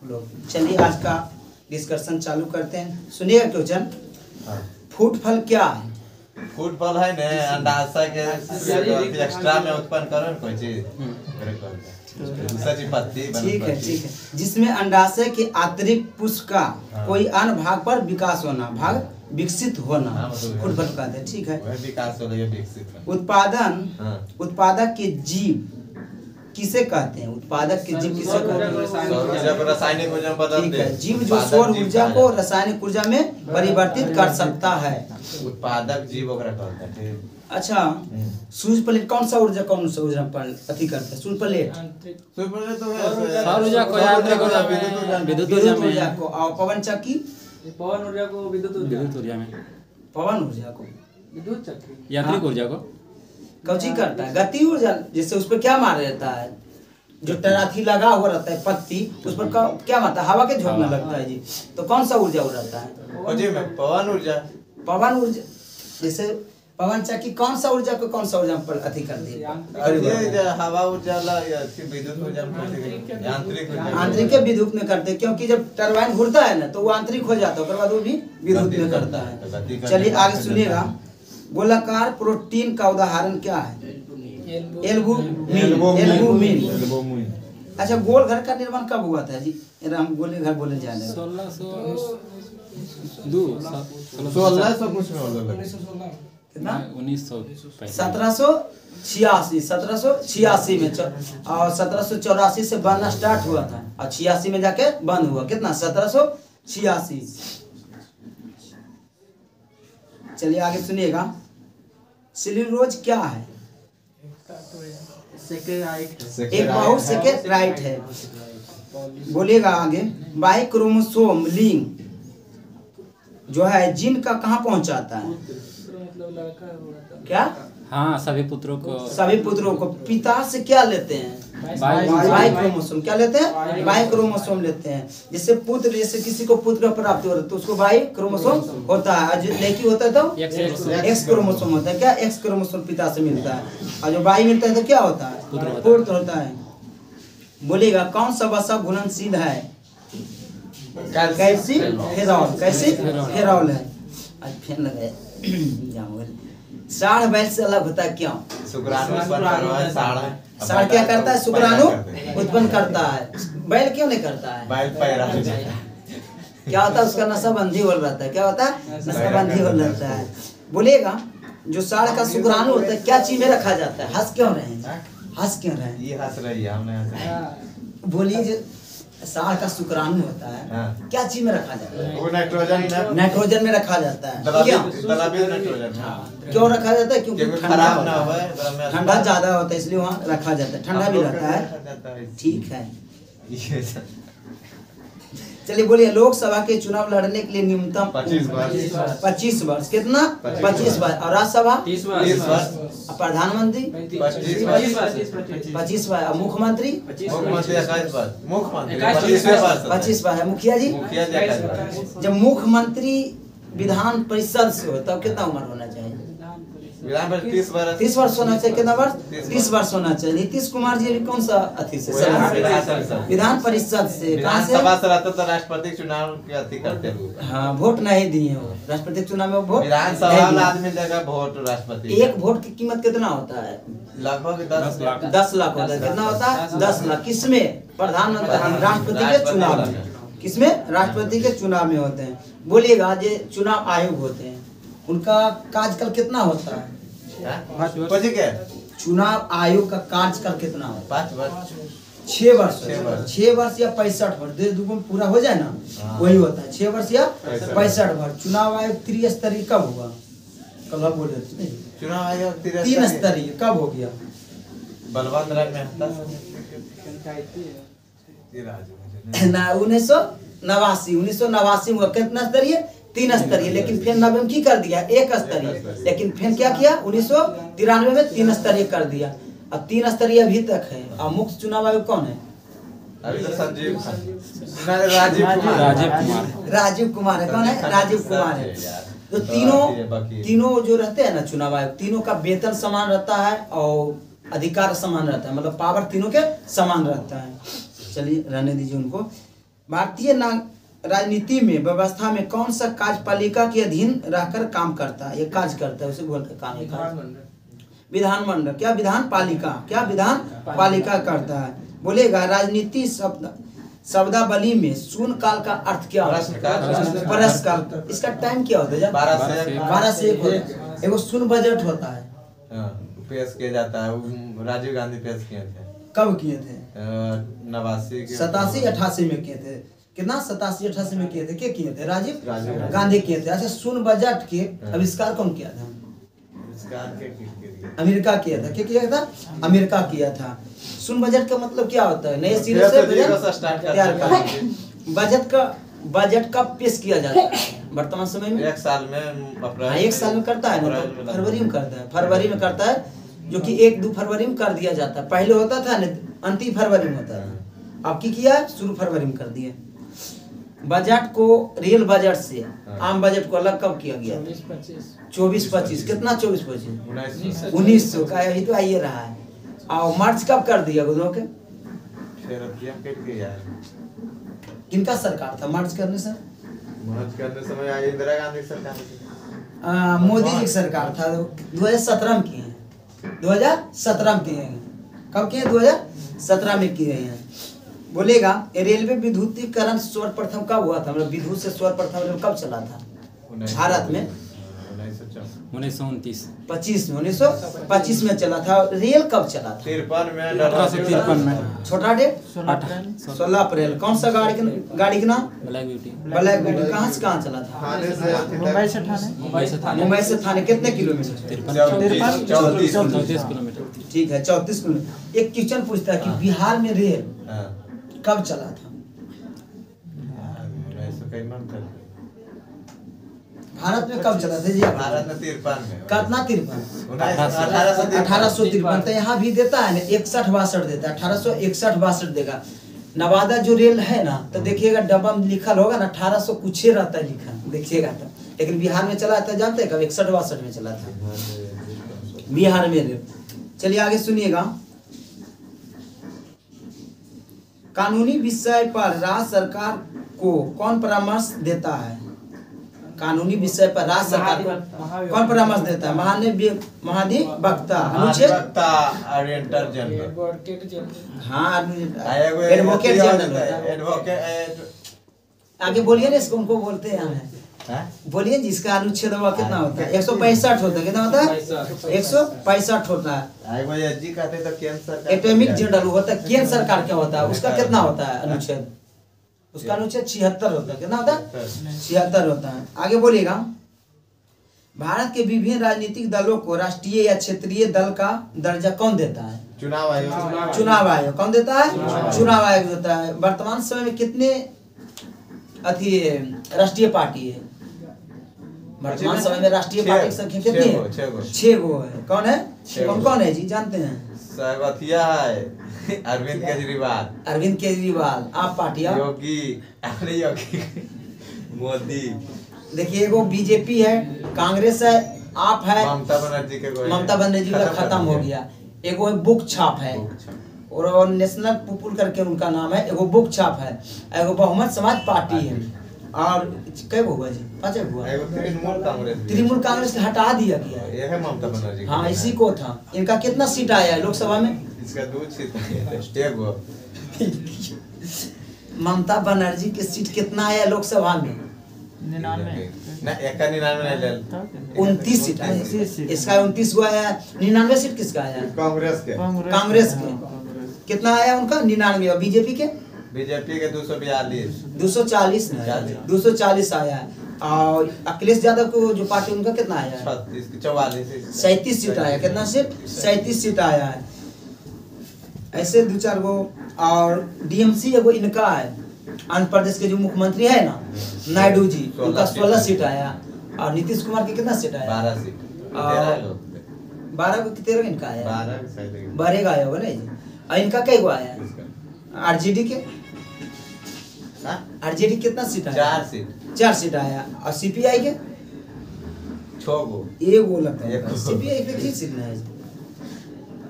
लोग। चलिए आज का डिस्कशन चालू करते हैं। सुनिएगा क्वेश्चन, फूड फल क्या है? फूड फल है ने अंडाशय के एक्स्ट्रा में उत्पन्न करो न कोई चीज दूसरा चीज पत्ती। ठीक है ठीक है, जिसमें अंडाशय के आंतरिक पुष्प का कोई अन्य भाग पर विकास होना, भाग विकसित होना फूड फल कहते हैं। ठीक है, विकास हो गया विकसित। उत्पादक के जीव किसे कहते हैं? उत्पादक के जीव किसे कहते हैं? रासायनिक ऊर्जा में बदल ठीक है, जीव जो सौर ऊर्जा को रासायनिक ऊर्जा में परिवर्तित कर सकता है, उत्पादक जीव ओकरा कहते हैं। अच्छा, सूर्य प्लेट कौन सा ऊर्जा पर अति करता है? सूर्य प्लेट सौर ऊर्जा को, यांत्रिक ऊर्जा में, विद्युत ऊर्जा को, और पवन चक्की पवन ऊर्जा को विद्युत ऊर्जा में, पवन ऊर्जा को विद्युत चक्की, यांत्रिक ऊर्जा को कौची करता है? गति ऊर्जा। जैसे उस पर क्या मार रहता है, जो टराथी लगा हुआ रहता है पत्ती, उस पर क्या मारता है? हवा के झोंकने लगता है जी। तो कौन सा ऊर्जा रहता है? पवन ऊर्जा। पवन ऊर्जा, जैसे पवन चक्की कौन सा ऊर्जा को कौन सा ऊर्जा पर अति कर दी? हवा ऊर्जा विद्युत ऊर्जा, आंतरिक विद्युत में करते, क्योंकि जब टरबाइन घूरता है ना तो वो आंतरिक हो जाता है, उसके बाद वो भी विद्युत में करता है। चलिए आगे सुनिएगा, गोलाकार प्रोटीन का उदाहरण क्या है? एल्बुमिन। अच्छा, गोल घर का निर्माण कब हुआ था जी? हम गोले घर बोले जा रहे हैं 1786 में, और 1784 से बनना स्टार्ट हुआ था और 86 में जाके बंद हुआ। कितना? 1786। चलिए आगे सुनिएगा, सेल्यूलोज क्या है? एक बहु सेकेराइट है। बोलिएगा आगे, बाह्य क्रोमोसोम लिंग जो है जीन का कहाँ पहुंचाता है? क्या? हाँ, सभी पुत्रों को पिता से क्या लेते हैं? बाह्य क्रोमोसोम। क्या लेते हैं? बाह्य क्रोमोसोम लेते हैं। जैसे पुत्र, जैसे किसी को पुत्र प्राप्ति हो रहा है तो उसको बाह्य क्रोमोसोम होता है, जो लड़की होता है तो एक्स क्रोमोसोम होता है। क्या? एक्स क्रोमोसोम पिता से मिलता है, और जो बाह्य मिलता है तो क्या होता है? पुत्र होता है। बोलिएगा, कौन सा वसा घुलनशील है? फेरॉल है। आज फेन लगे साढ़ बैल से अलग होता है क्यों? साढ़ क्या करता है? शुक्राणु उत्पन्न करता है। बैल क्यों नहीं करता है? क्या होता है? उसका नसाबंदी हो रहता है। क्या होता है? नसाबंदी हो रहता है। बोलिएगा, जो साढ़ का शुक्राणु होता है क्या चीज में रखा जाता है? हंस क्यों रहे? हंस क्यों रहे? ये हंस रही है, हमने बोलिए, जो साढ़ का शुक्राणु होता है क्या चीज में रखा जाता है? वो नाइट्रोजन में रखा जाता है। क्यों रखा जाता है? क्योंकि खराब ना हो, ठंडा ज्यादा होता है इसलिए वहाँ रखा जाता है, ठंडा भी रहता है। ठीक है, चलिए बोलिए, लोकसभा के चुनाव लड़ने के लिए न्यूनतम 25 वर्ष। कितना? 25 वर्ष। और राज्यसभा 30 वर्ष। प्रधानमंत्री 25 वर्ष। और मुख्यमंत्री 25 वर्ष है। मुखिया जी जब मुख्यमंत्री विधान परिषद से हो तब कितना उम्र होना चाहिए? 30 वर्ष होना चाहिए। कितना वर्ष? 30 वर्ष होना चाहिए। नीतीश कुमार जी अभी कौन सा अथी से? विधान परिषद से। कहाँ से? राष्ट्रपति चुनाव के अथी करते हुए। हाँ, वोट नहीं दिए हो राष्ट्रपति चुनाव में, वोट विधानसभा में आदमी देगा वोट राष्ट्रपति। एक वोट की कीमत कितना होता है? लगभग 10 लाख होता है। कितना होता है? 10 लाख। किसमें? प्रधानमंत्री राष्ट्रपति के चुनाव में। किसमें? राष्ट्रपति के चुनाव में होते हैं। बोलिएगा, जो चुनाव आयोग होते हैं उनका कार्यकाल कितना होता है? चुनाव आयोग का कार्यकाल कितना होता है? 5 वर्ष, 6 वर्ष। 6 वर्ष या 65 वर्ष, देश दुगुन पूरा हो जाए ना, वही होता है 6 वर्ष या 65 वर्ष। चुनाव आयोग त्रिस्तरीय कब हुआ? कल बोले चुनाव आयोग 3 स्तरीय कब हो गया? बलवंत राय मेहता ना 1989 हुआ। कितना स्तरीय? 3 स्तरीय। लेकिन फिर 90 में की कर दिया? 1 स्तरीय। लेकिन फिर क्या किया? 1993 में 3 स्तरीय कर दिया। अब 3 स्तरीय अभी तक है। और मुख्य चुनाव आयोग कौन है? अभी तो राजीव कुमार है। कौन है? राजीव कुमार है। तो तीनों जो रहते हैं ना चुनाव आयोग, तीनों का वेतन समान रहता है और अधिकार समान रहता है, मतलब पावर तीनों के समान रहता है। चलिए रहने दीजिए उनको। भारतीय राजनीति में व्यवस्था में कौन सा कार्यपालिका के अधीन रहकर काम करता है? ये कार्य करता है, उसे बोलते काम। विधानमंडल। क्या विधान पालिका, क्या विधान पालिका करता है? बोलेगा राजनीति शब्दावली में शून्य काल का अर्थ क्या होता है? प्रश्नकाल। इसका टाइम क्या होता है? 12 से 1 होता है। एगो शून्य बजट होता है, पेश किया जाता है। राजीव गांधी पेश किए थे। कब किए थे? 87-88 में किए थे। कितना? 87-88 में किए थे। क्या किए थे? राजीव गांधी किए थे। अच्छा, शून्य बजट के आविष्कार कौन किया था? अमेरिका किया था। क्या किया था? अमेरिका किया था। शून्य बजट का मतलब क्या होता है? नए सिरे से बजट तैयार करना। बजट का पेश किया जाता है वर्तमान समय में 1 साल में। 1 साल में करता है ना, तो फरवरी में करता है। फरवरी में करता है, जो कि 1-2 फरवरी में कर दिया जाता है। पहले होता था ना, अंतिम फरवरी में होता है। अब की किया? शुरू फरवरी में कर दिया। बजट को रियल बजट से आम बजट को अलग कब किया गया? 24-25। कितना? 24-25 1900 का ही तो आइए रहा है। और मार्च कब कर दिया दोनों के? किनका सरकार था मार्च करने से? मार्च करने समय आई इंदिरा गांधी सरकार। मोदी जी की सरकार था। 2017 में किए हैं। 2017 में किए हैं। कब किए? 2017 में किए हैं। बोलेगा रेलवे विद्युतीकरण सर्वप्रथम कब हुआ था? मतलब विद्युत से सर्वप्रथम कब चला था भारत में? 1929 1925 में चला था। रेल कब चला था? 1853 में। छोटा डेट 16 अप्रैल। कौन सा गाड़ी का नाम? Black beauty. Black beauty. कहाँ से कहाँ चला था? मुंबई से थाने। कितने किलोमीटर? 34 किलोमीटर। ठीक है, 34 किलोमीटर। एक क्वेश्चन पूछता है कि बिहार में रेल कब चला था? भारत में कब चला था जी? भारत में 53 में। कितना? 53 1853। तो यहाँ भी देता है ना 61-62 देता है। 1861-62 देगा। नवादा जो रेल है ना, तो देखिएगा डब्बा में लिखल होगा ना 1800 कुछ रहता है लिखा, देखिएगा तो। लेकिन बिहार में चला था, जानते हैं कब? 61-62 में चला था बिहार में रेल। चलिए आगे सुनिएगा। कानूनी विषय पर राज्य सरकार को कौन परामर्श देता है? कानूनी विषय पर राज्य सरकार को कौन परामर्श देता है? महाधिवक्ता। अनुच्छेद हाँ, एडवोकेट जनरल। आगे बोलिए ना इसको, उनको बोलते हैं। बोलिए जिसका अनुच्छेद कितना होता है? 165 होता है। कितना होता है? 165 होता है। एटॉमिक जनरल होता है। केंद्र सरकार क्या होता है? उसका कितना होता है अनुच्छेद? उसका अनुच्छेद 76 होता है। कितना होता है? 76 होता है। आगे बोलिएगा। भारत के विभिन्न राजनीतिक दलों को राष्ट्रीय या क्षेत्रीय दल का दर्जा कौन देता है? चुनाव आयोग। चुनाव आयोग कौन देता है? चुनाव आयोग देता है। वर्तमान समय में कितने राष्ट्रीय पार्टी है? वर्तमान समय में राष्ट्रीय पार्टी की संख्या कितनी है? 6 गो है। कौन है? कौन है जी, जानते हैं? सहवतिया है अरविंद केजरीवाल। आप पार्टी? योगी मोदी। देखिए, एगो बीजेपी है, कांग्रेस है, आप है, ममता बनर्जी का खत्म हो गया। एगो बुक छाप है और नेशनल पीपुल करके उनका नाम है। एगो बुक छाप है। एगो बहुमत समाज पार्टी है। और कई हुआ जी? 5 हुआ। तृणमूल कांग्रेस के हटा दिया गया है। यह है ममता बनर्जी। हाँ, इसी को था। इनका कितना सीट आया है लोकसभा में? इसका 2 सीट है। ममता बनर्जी की सीट कितना आया लोकसभा में? 29 सीट आया। इसका 29 हुआ है। 99 सीट किसका आया? कांग्रेस के। कितना आया उनका? 99। और बीजेपी के 240 आया है। और अखिलेश यादव को जो पार्टी उनका कितना आया है? 37 सीट आया। कितना सीट? 37 सीट आया है। ऐसे 2-4 गो। और डीएमसी एगो इनका है, आंध्र प्रदेश के जो मुख्यमंत्री है ना, नायडू जी, उनका 16 सीट आया। और नीतीश कुमार के कितना सीट आया? 12 सीट। 12 को 13 इनका आया। 12 आया होगा नहीं। और इनका कई गो आया? आरजेडी के कितना सीट आया? 4 सीट आया। और सीपीआई के 6 गो। एगो लगता है। सीपीआई के कितनी सीट है?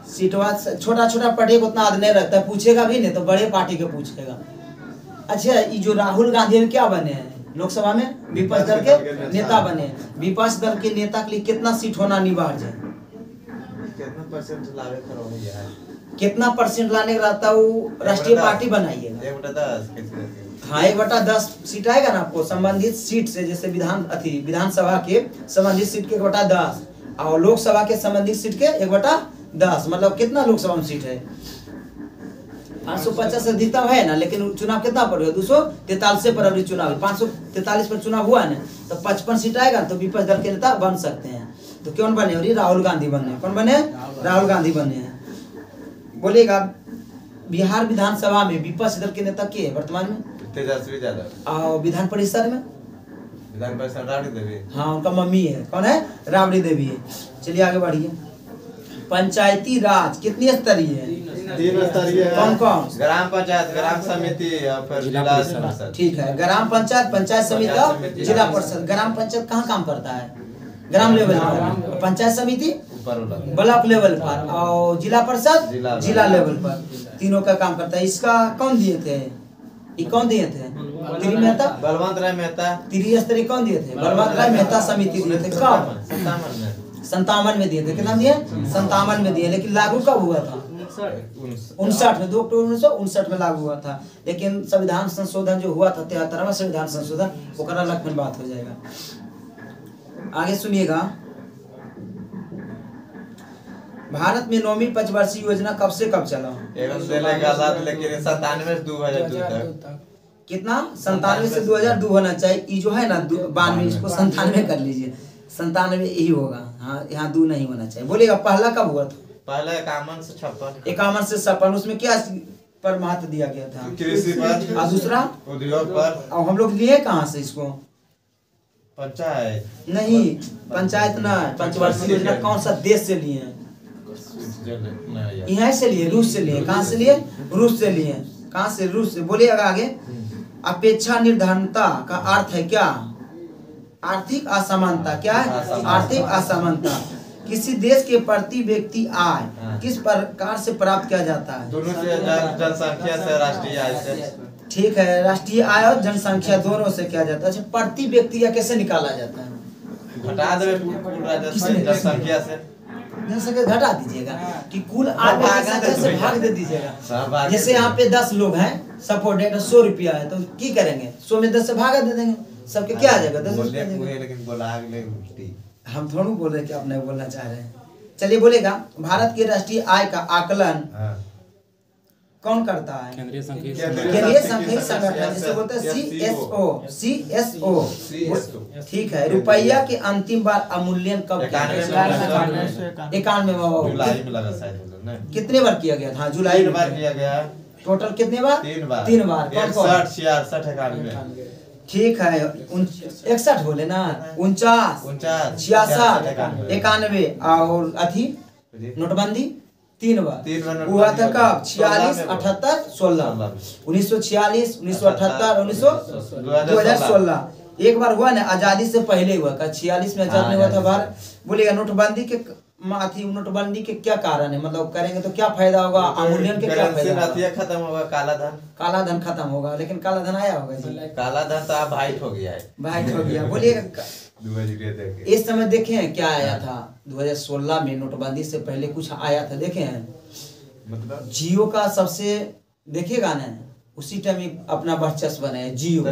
सीटवा छोटा छोटा पार्टी को उतना आदमी नहीं रखता है, पूछेगा भी नहीं तो बड़े पार्टी के पूछेगा। अच्छा, ये जो राहुल गांधी में क्या बने हैं लोकसभा में? विपक्ष दल के नेता बने हैं। विपक्ष दल के नेता के लिए कितना सीट होना अनिवार्य है? कितना परसेंट लावे करो यार, कितना परसेंट लाने का रहता है वो राष्ट्रीय पार्टी बनाइएगा। 1/10 हाँ 1/10 सीट आएगा ना आपको संबंधित सीट से, जैसे विधानसभा के संबंधित सीट के 1/10 और लोकसभा के संबंधित सीट के 1/10, मतलब कितना लोकसभा में सीट है? 550 अधिकतम है ना, लेकिन चुनाव कितना पर हुआ? 243 पर अभी चुनाव है। 543 पर चुनाव हुआ ना, तो 55 सीट आएगा तो विपक्ष दल के नेता बन सकते हैं। तो कौन बने? और राहुल गांधी बने। कौन बने? राहुल गांधी बने हैं। बोलेगा बिहार विधानसभा में विपक्ष दल के नेता के वर्तमान में? तेजस्वी यादव। और विधान परिषद में? विधान परिषद राबड़ी देवी। हाँ उनका मम्मी है। कौन है? राबड़ी देवी है। चलिए आगे बढ़िए। पंचायती राज कितनी स्तरीय है? 3 स्तरीय है। कौन कौन? ग्राम पंचायत, ग्राम समिति और फिर जिला परिषद। ठीक है, ग्राम पंचायत, पंचायत समिति और जिला परिषद। ग्राम पंचायत कहाँ काम करता है? ग्राम लेवल पर। पंचायत समिति ब्लॉक लेवल पर और जिला परिषद जिला लेवल पर, तीनों का काम करता है। इसका कौन दिए थे? ये कौन दिए थे? त्रि मेहता, बलवंत राय मेहता। त्रिस्तरीय कौन दिए थे? बलवंत राय मेहता समिति दिए थे। कब? 57 में दिए थे। कितना दिए? 57 में दिए। लेकिन लागू कब हुआ था? 59 में, 2 अक्टूबर 1959 में लागू हुआ था। लेकिन संविधान संशोधन जो हुआ था 73वां संविधान संशोधन, वो करना अलग में बात हो जाएगा। आगे सुनिएगा। भारत में 9वीं पंचवर्षीय योजना कब से कब चला? लेकिन 97 से 2002 तक। कितना? 97 से 2002 होना चाहिए। ये जो है ना 92, इसको 97 कर लीजिए। 97 यही होगा। हाँ, यहाँ 2 नहीं होना चाहिए। बोलेगा पहला कब हुआ था? पहला 51 से 56। 51 से 56। उसमें क्या पर महत्व दिया गया था? कृषि पर। और दूसरा उद्योग पर। और हम लोग लिए कहाँ से इसको? पंचायत नहीं, पंचायत ना, पंचवर्षीय योजना कौन सा देश से लिए हैं? यहाँ से लिए, रूस से लिए। कहाँ से लिए? रूस से लिए। कहाँ से? रूस से। बोलिएगा आगे। अपेक्षा निर्धारणता का अर्थ है क्या? आर्थिक असमानता। क्या है? आर्थिक असमानता। किसी देश के प्रति व्यक्ति आय किस प्रकार से प्राप्त किया जाता है? दोनों से, जनसंख्या से, राष्ट्रीय आय से। ठीक है, राष्ट्रीय आय और जनसंख्या दोनों से किया जाता है। अच्छा, प्रति व्यक्ति या कैसे निकाला जाता है? घटा देवे जनसंख्या से। जनसंख्या घटा दीजिएगा कि कुल आय जनसंख्या से भाग दे दीजिएगा। जैसे यहाँ पे 10 लोग हैं, सपोर्ट 100 रुपया है, तो की करेंगे? 100 में 10 से भागा दे देंगे। सबके क्या आ जाएगा? 10 रुपया। लेकिन बोला उल्टी। हम थोड़ा बोल रहे कि आप नहीं बोलना चाह रहे हैं। चलिए बोलेगा भारत की राष्ट्रीय आय का आकलन कौन करता है? केंद्रीय सांख्यिकी संगठन, जिसे बोलते हैं CSO। ठीक है। रुपया के अंतिम बार अवमूल्यन कब? 91 जुलाई में लगा शायद। कितने बार किया गया था? जुलाई में 3 बार किया गया। टोटल कितने बार? 3 बार। 61, 66, 91। ठीक है। 61 बोले ना, 49, 66, 91 और अथी नोटबंदी 3 बार हुआ था। कब? 46, 78, 16। 1946, 1978, 2016। एक बार हुआ ना आजादी से पहले हुआ। का 46 में आजाद नहीं हुआ था भारत। बोलिएगा नोटबंदी के नोटबंदी के क्या कारण है? मतलब करेंगे तो क्या फायदा होगा? अवमूल्यन के क्या फायदा होगा? खत्म होगा। काला धन खत्म होगा। लेकिन काला धन आया होगा जी। काला धन तो अब वाइट हो गया है। वाइट हो गया। बोलिएगा इस समय देखे हैं क्या आया था? 2016 में नोटबंदी से पहले कुछ आया था, देखे हैं? मतलब जियो का सबसे देखिएगा ना, उसी टाइम अपना वर्चस्व बनाया जियो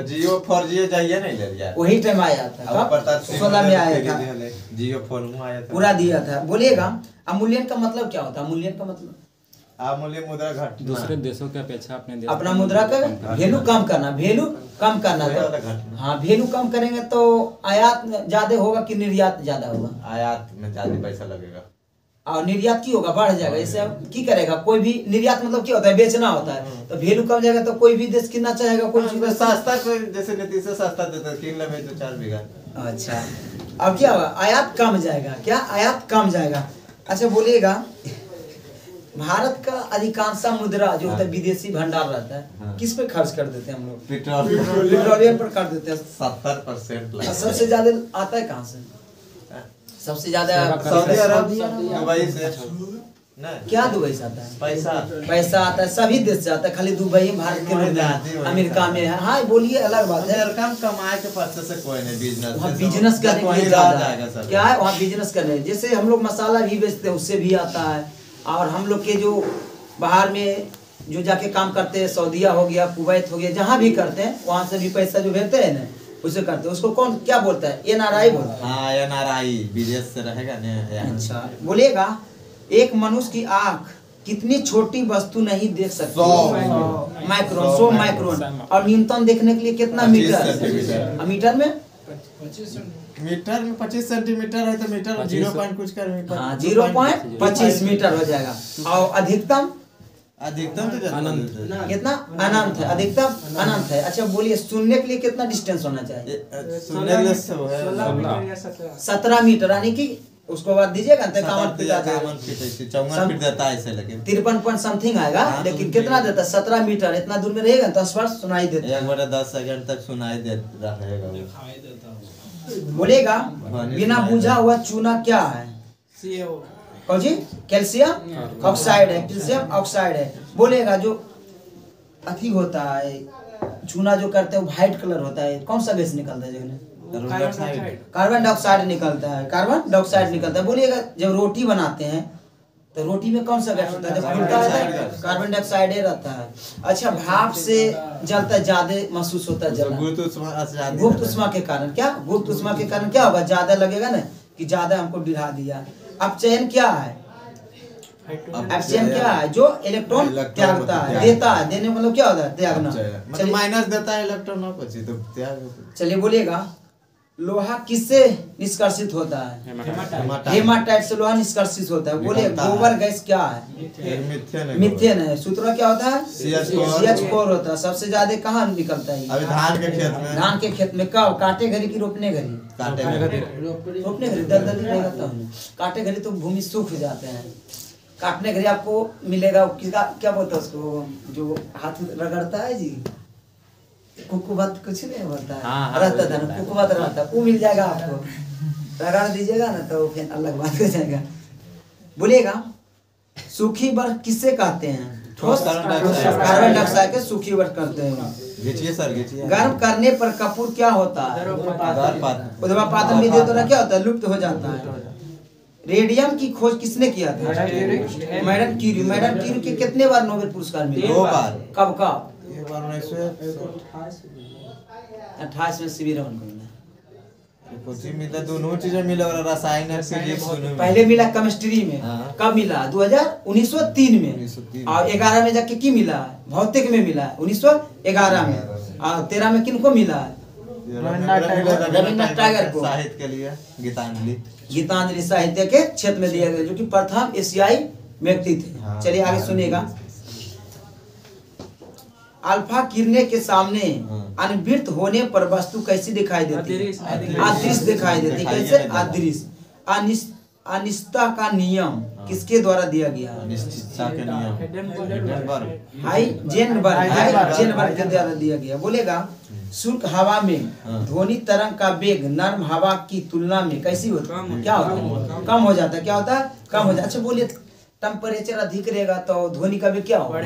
4G जाइए नहीं ले लिया। वही टाइम आया था। 16 में आया था। जियो फोन में आया था, पूरा दिया था। बोलिएगा अवमूल्यन का मतलब क्या होता है? अवमूल्यन का मतलब अवमूल्य मुद्रा घटना। दूसरे देशों की अपेक्षा अपना मुद्रा का वैल्यू कम करना। वैल्यू कम करना तो हाँ, वैल्यू कम करेंगे तो आयात ज्यादा होगा कि निर्यात ज्यादा होगा? आयात में ज्यादा पैसा लगेगा और निर्यात की होगा, बढ़ जाएगा। इससे अब की करेगा? कोई भी निर्यात मतलब क्या होता है? बेचना होता है। तो वैल्यू कम जाएगा तो कोई भी देश कितना चाहेगा। कोई चीज सस्ता, जैसे नीतीश सस्ता देता है, 3 लेवे तो 4 बीघा। अच्छा, अब क्या होगा? आयात कम जाएगा। क्या? आयात कम जाएगा। अच्छा बोलिएगा भारत का अधिकांश मुद्रा जो होता है विदेशी भंडार रहता है, किस पे खर्च कर देते हैं हम लोग? पेट्रोलियम पर कर देते हैं। 70%। सबसे ज्यादा आता है कहाँ से? सबसे ज्यादा सऊदी अरब, दुबई से। नहीं क्या दुबई से आता है? पैसा आता है, सभी देश से आता है, खाली दुबई भारत के लोग नहीं, अमेरिका में है। हाँ बोलिए, अलग बात है। कम कमाए के पर्पस से कोई नहीं, बिजनेस वहाँ बिजनेस करने के लिए ज्यादा है। क्या है वहाँ बिजनेस करने, जैसे हम लोग मसाला भी बेचते हैं उससे भी आता है। और हम लोग के जो बाहर में जो जाके काम करते हैं, सऊदीया हो गया, कुवैत हो गया, जहाँ भी करते हैं वहाँ से भी पैसा जो भेजते हैं ना उसे करते हैं। उसको कौन क्या बोलता है? NRI बोलता है। हाँ NRI विदेश से रहेगा ना। अच्छा बोलिएगा, एक मनुष्य की आँख कितनी छोटी वस्तु नहीं देख सकती? 100 माइक्रोन। और न्यूनतम देखने के लिए कितना मीटर? मीटर में 25 सेंटीमीटर है तो मीटर 0 कुछ कर मीटर। हाँ 0.25 मीटर हो जाएगा। और अधिकतम तो अनंत कितना? अनंत है, अधिकतम अनंत है। अच्छा बोलिए, सुनने के लिए कितना डिस्टेंस होना चाहिए? 17 मीटर, यानी कि उसको बाद दीजिएगा 53 पॉइंट समथिंग आएगा। लेकिन कितना देता है? 17 मीटर। इतना दूर में रहेगा तो स्पर्श सुनाई देता है। 10 सेकंड तक सुनाई देता रहेगा। बोलेगा, बिना बुझा हुआ चूना क्या है? कौन जी? कैल्शियम ऑक्साइड है। कैल्शियम ऑक्साइड है। बोलेगा जो अथी होता है चूना जो करते हैं वो व्हाइट कलर होता है, कौन सा गैस निकलता है? कार्बन डाइऑक्साइड निकलता है। कार्बन डाइऑक्साइड निकलता है। बोलिएगा जब रोटी बनाते हैं तो रोटी में कौन सा गैस होता है? जब फूलता है कार्बन डाइऑक्साइड रहता है। अच्छा, भाप से जलता है, ज्यादा महसूस होता है जलना गुप्त उष्मा के कारण। क्या गुप्त उष्मा के कारण क्या होगा? ज्यादा लगेगा ना कि ज्यादा हमको डिढ़ा दिया। अपचयन क्या है? अपचयन क्या है? जो इलेक्ट्रॉन त्यागता है, देता है। देने मतलब क्या होता है? त्यागना। मतलब माइनस देता है इलेक्ट्रॉन को, तो त्याग। चलिए बोलिएगा, लोहा किससे निष्कर्षित होता है? हेमाटाइट से लोहा निष्कर्षित होता है। बोले गोबर गैस क्या है? मीथेन है। सूत्र क्या होता है? CH4 होता है। सबसे ज्यादा कहाँ निकलता है? अभी धान के खेत में। धान के खेत में कब? काटे घड़ी की रोपने घड़ी? रोपने घड़ी दलदली रहेगा तब। काटे घड़ी तो भूमि सूख जाते हैं। काटने घड़ी आपको मिलेगा किसका, क्या बोलता है उसको, जो हाथ रगड़ता है जी, कुकुबात कुछ नहीं होता है, रहता था ना, कुकुबात रहता है, वो मिल जाएगा आपको। रगड़ दीजिएगा ना तो फिर अलग बात हो जाएगा। बोलिएगा, सूखी बर्फ किससे कहते हैं? ठोस कार्बन डाइऑक्साइड के सूखी बर्फ करते हैं। गर्म करने पर कपूर क्या होता है? उद्वापातन विधि द्वारा क्या होता है? लुप्त हो जाता है। रेडियम की खोज किसने किया था? Madam Curie. मैडम क्यूरी के कितने बार नोबेल पुरस्कार मिले? 2 बार। कब कब? 1928 में सीवी रमन को मिला। दोनों चीजें मिला। और रसायन पहले मिला केमिस्ट्री में। कब मिला? 1903 में। और 11 में जाके की मिला? भौतिक में मिला 1911 में। और 13 में किनको मिला? रविन्द्रनाथ टैगोर को। साहित्य के लिए गीतांजलि साहित्य के क्षेत्र में दिया गया, जो कि प्रथम एशियाई व्यक्ति थे। चलिए आगे सुनिएगा। अल्फा किरणें के सामने अनवृत्त होने पर वस्तु कैसी दिखाई देती है? अदृश्य दिखाई देती है। कैसे? अदृश्य। अनिश्चितता का नियम किसके द्वारा दिया गया? अनिश्चितता के नियम हाइजेनबर्ग के द्वारा दिया गया। बोलेगा, शुष्क हवा में ध्वनि तरंग का वेग नर्म हवा की तुलना में कैसी होता है? क्या होता है? कम हो जाता है। क्या होता है? कम हो जाता है। अच्छा बोलिए, टेम्परेचर अधिक रहेगा तो ध्वनि का वेग क्या होगा?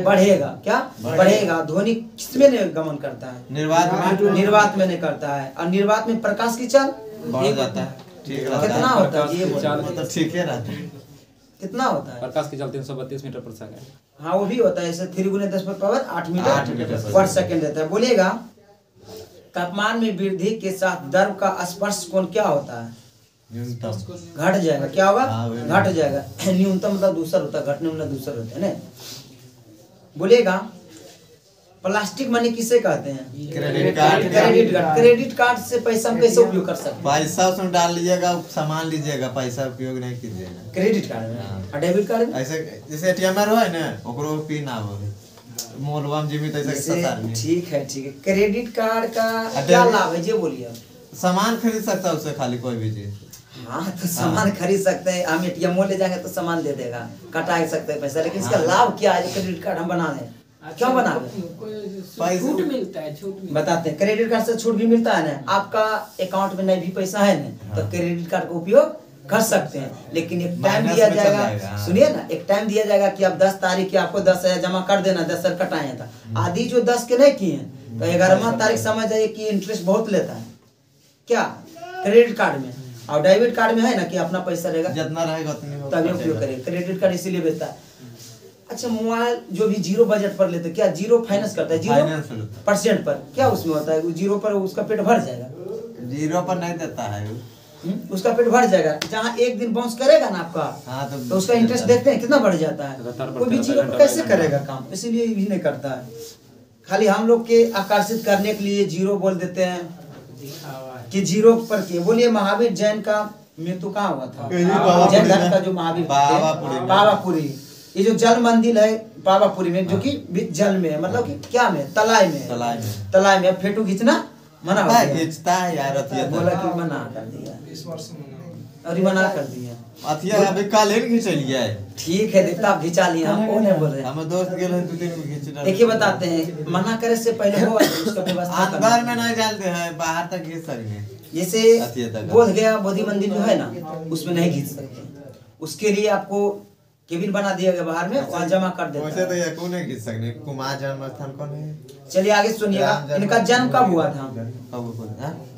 बढ़ेगा। क्या बढ़ेगा? ध्वनि किसमें गमन करता है? निर्वात में नहीं करता है। और निर्वात में प्रकाश की चाल बढ़ जाता है। कितना होता है? ये मतलब ठीक है रहता है। कितना होता है? प्रकाश की चाल 332 मीटर पर सेकंड। हाँ वो भी होता है। ऐसे 3 × 10⁻8 मीटर पर सेकंड रहता है। बोलिएगा, तापमान में वृद्धि के साथ द्रव का स्पर्श कोण क्या होता है? घट जाएगा। क्या होगा? घट जाएगा। न्यूनतम मतलब दूसरा होता है, घटने वाला दूसरा होता है ना। बोलिएगा, प्लास्टिक मनी किसे कहते हैं? Credit card. क्रेडिट कार्ड से पैसा हम कैसे उपयोग कर सकते हैं? पैसा उसमें डाल लीजिएगा, सामान लीजिएगा, पैसा उपयोग नहीं कीजिएगा क्रेडिट कार्ड में। और डेबिट कार्ड में ऐसे जैसे एटीएम में रहे ना, ओकरो पिन आवे मोलवा में जीवित ऐसा के। ठीक है। क्रेडिट कार्ड का क्या लाभ है ये बोलिए। सामान खरीद सकता है उससे, खाली कोई भी चीज। हाँ तो सामान खरीद सकते हैं। हम एटीएम ले जाएंगे तो सामान दे देगा, कटा सकते हैं पैसा। लेकिन इसका लाभ क्या है? क्रेडिट कार्ड हम बना दें, क्यों बना दें? छूट मिलता है। बताते हैं। क्रेडिट कार्ड से छूट भी मिलता है ना। आपका अकाउंट में नहीं भी पैसा है ना तो क्रेडिट कार्ड का उपयोग कर सकते हैं, लेकिन एक टाइम माइनस दिया में चल जाएगा। जाएगा। सुनिए ना, एक टाइम दिया जाएगा कि आप 10 तारीख के आपको 10,000 जमा कर देना, 10,000 कटाए था। आदि जो 10 के नहीं किए तो 11वां तारीख समझ जाइए कि इंटरेस्ट बहुत लेता है क्या क्रेडिट कार्ड में, और डेबिट कार्ड में है ना कि अपना पैसा रहेगा जितना रहेगा उतनी तभी उपयोग करें। क्रेडिट कार्ड इसीलिए बेचता है। अच्छा, मोबाइल जो भी जीरो बजट पर लेते क्या जीरो फाइनेंस करता है, फाइनेंस 0% पर क्या उसमें होता है, वो जीरो पर उसका पेट भर जाएगा। जीरो पर नहीं देता है वो। उसका पेट भर जाएगा। जहाँ एक दिन बाउंस करेगा ना आपका, हाँ, तो उसका इंटरेस्ट देखते हैं कितना बढ़ जाता है। कोई भी जीरो पर कैसे करेगा काम, इसीलिए भी नहीं करता है। खाली हम लोग के आकर्षित करने के लिए जीरो बोल देते हैं कि जीरो पर किए। बोलिए महावीर जैन का मृत्यु कहाँ हुआ था? जैन धर्म का जो महावीर थे, पावापुरी। ये जो जल मंदिर है पावापुरी में, जो कि जल में है, मतलब कि क्या में, तलाई में। तलाई में फेटू खींचना मना हो गया। खींचता है यार अथिया, बोला कि मना कर दिया, और ये मना कर दिया। अथिया अभी कल ही खींचलिए है। ठीक है, देखता आप खिंचा लिए, हम कौन है बोल रहे हैं। हम दोस्त गेल हैं 2-3 को खींच रहा। देखिए बताते हैं, मना करे से पहले वो उसका व्यवस्था करना। अंदर में नहीं डालते हैं, बाहर तक खींच सकते। जैसे बोध गया बोधि मंदिर जो है ना, उसमें नहीं खींच सकते। उसके लिए आपको केबिन बना दिया गया बाहर में, वहाँ जमा कर देते वैसे तो ये कौन नहीं खींच सकते। कुमार जन्म स्थान कौन है? चलिए आगे सुनिएगा, इनका जन्म कब हुआ था?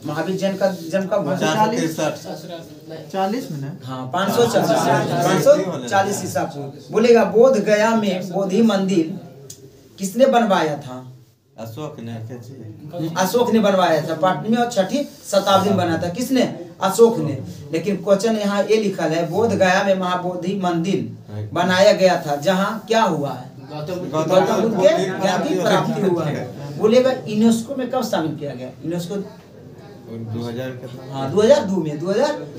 महावीर जैन का जन्म कब हुआ? 443 में ना। हाँ, 540 ईसा पूर्व। बोलेगा बोध गया में बोधि मंदिर किसने बनवाया था? अशोक ने बनवाया था। 5वीं और 6वीं शताब्दी में बना था। किसने? अशोक ने। लेकिन क्वेश्चन यहाँ ये लिखा है, बोध गया में महाबोधि मंदिर बनाया गया था, जहाँ क्या हुआ है? गौतम बुद्ध के ज्ञान की प्राप्ति हुआ है। बोलेगा यूनेस्को में कब शामिल किया गया? यूनेस्को 2002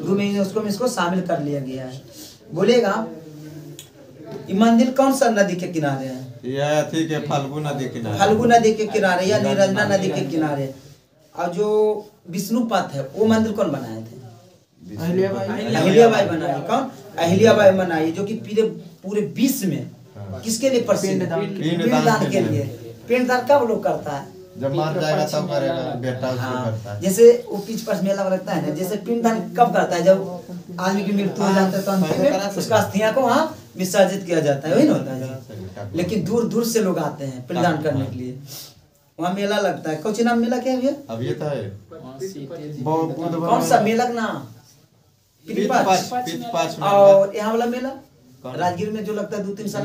में यूनेस्को में इसको शामिल कर लिया गया है। बोलेगा ये मंदिर कौन सा नदी के किनारे है? यह ठीक है, फाल्गु नदी के किनारे या निरंजना नदी के किनारे। और जो विष्णुपथ है वो मंदिर कौन बनाए थे? अहिल्याबाई बनाई। कौन? अहिल्याबाई बनाई, जो कि पूरे विश्व में किसके लिए प्रसिद्ध? पिंडदान के लिए। पिंडदान कब लोग करता है? जब मार जाएगा तब करेगा, बेटा उसको करता है। जैसे वो पीछ पर मेला लगता है ना, जैसे पिंडदान कब करता है? जब आदमी की मृत्यु हो जाता है तो अंतिम में उसका अस्थियां को वहाँ विसर्जित किया जाता है, वही ना होता है। लेकिन दूर दूर से लोग आते हैं पिंडदान करने के लिए, वहाँ मेला लगता है। कौन नाम मेला क्या है भैया? अब ये तो है कौन सा मेला का नाम? और यहाँ वाला मेला राजगीर में जो लगता है 2-3 साल,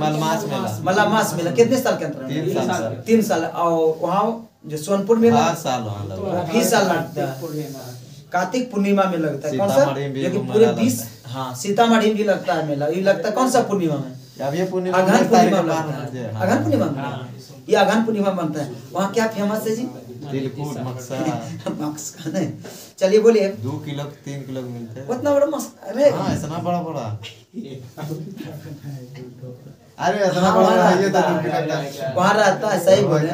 मलमास मेला कितने साल के अंतर? 3 साल। और वहाँ जो सोनपुर मेला 5 साल 20 साल लगता है। कार्तिक पूर्णिमा में लगता है। कौन सा? जो कि पूरे 20। हाँ, सीतामढ़ी भी लगता है मेला। ये लगता है कौन सा पूर्णिमा में? अब ये पूर्णिमा, अगहन पूर्णिमा में लगता है। अगहन पूर्णिमा में, ये अगहन पूर्णिमा बनता है। वहाँ क्या फेमस है जी? तिलकुट, मक्सा नहीं। चलिए बोलिए। 2 किलो 3 किलो मिलते हैं। उतना बड़ा मक्सा? अरे हाँ, इतना बड़ा अरे इतना बड़ा है ये तो 2 किलो वहाँ रहता है। सही बोले।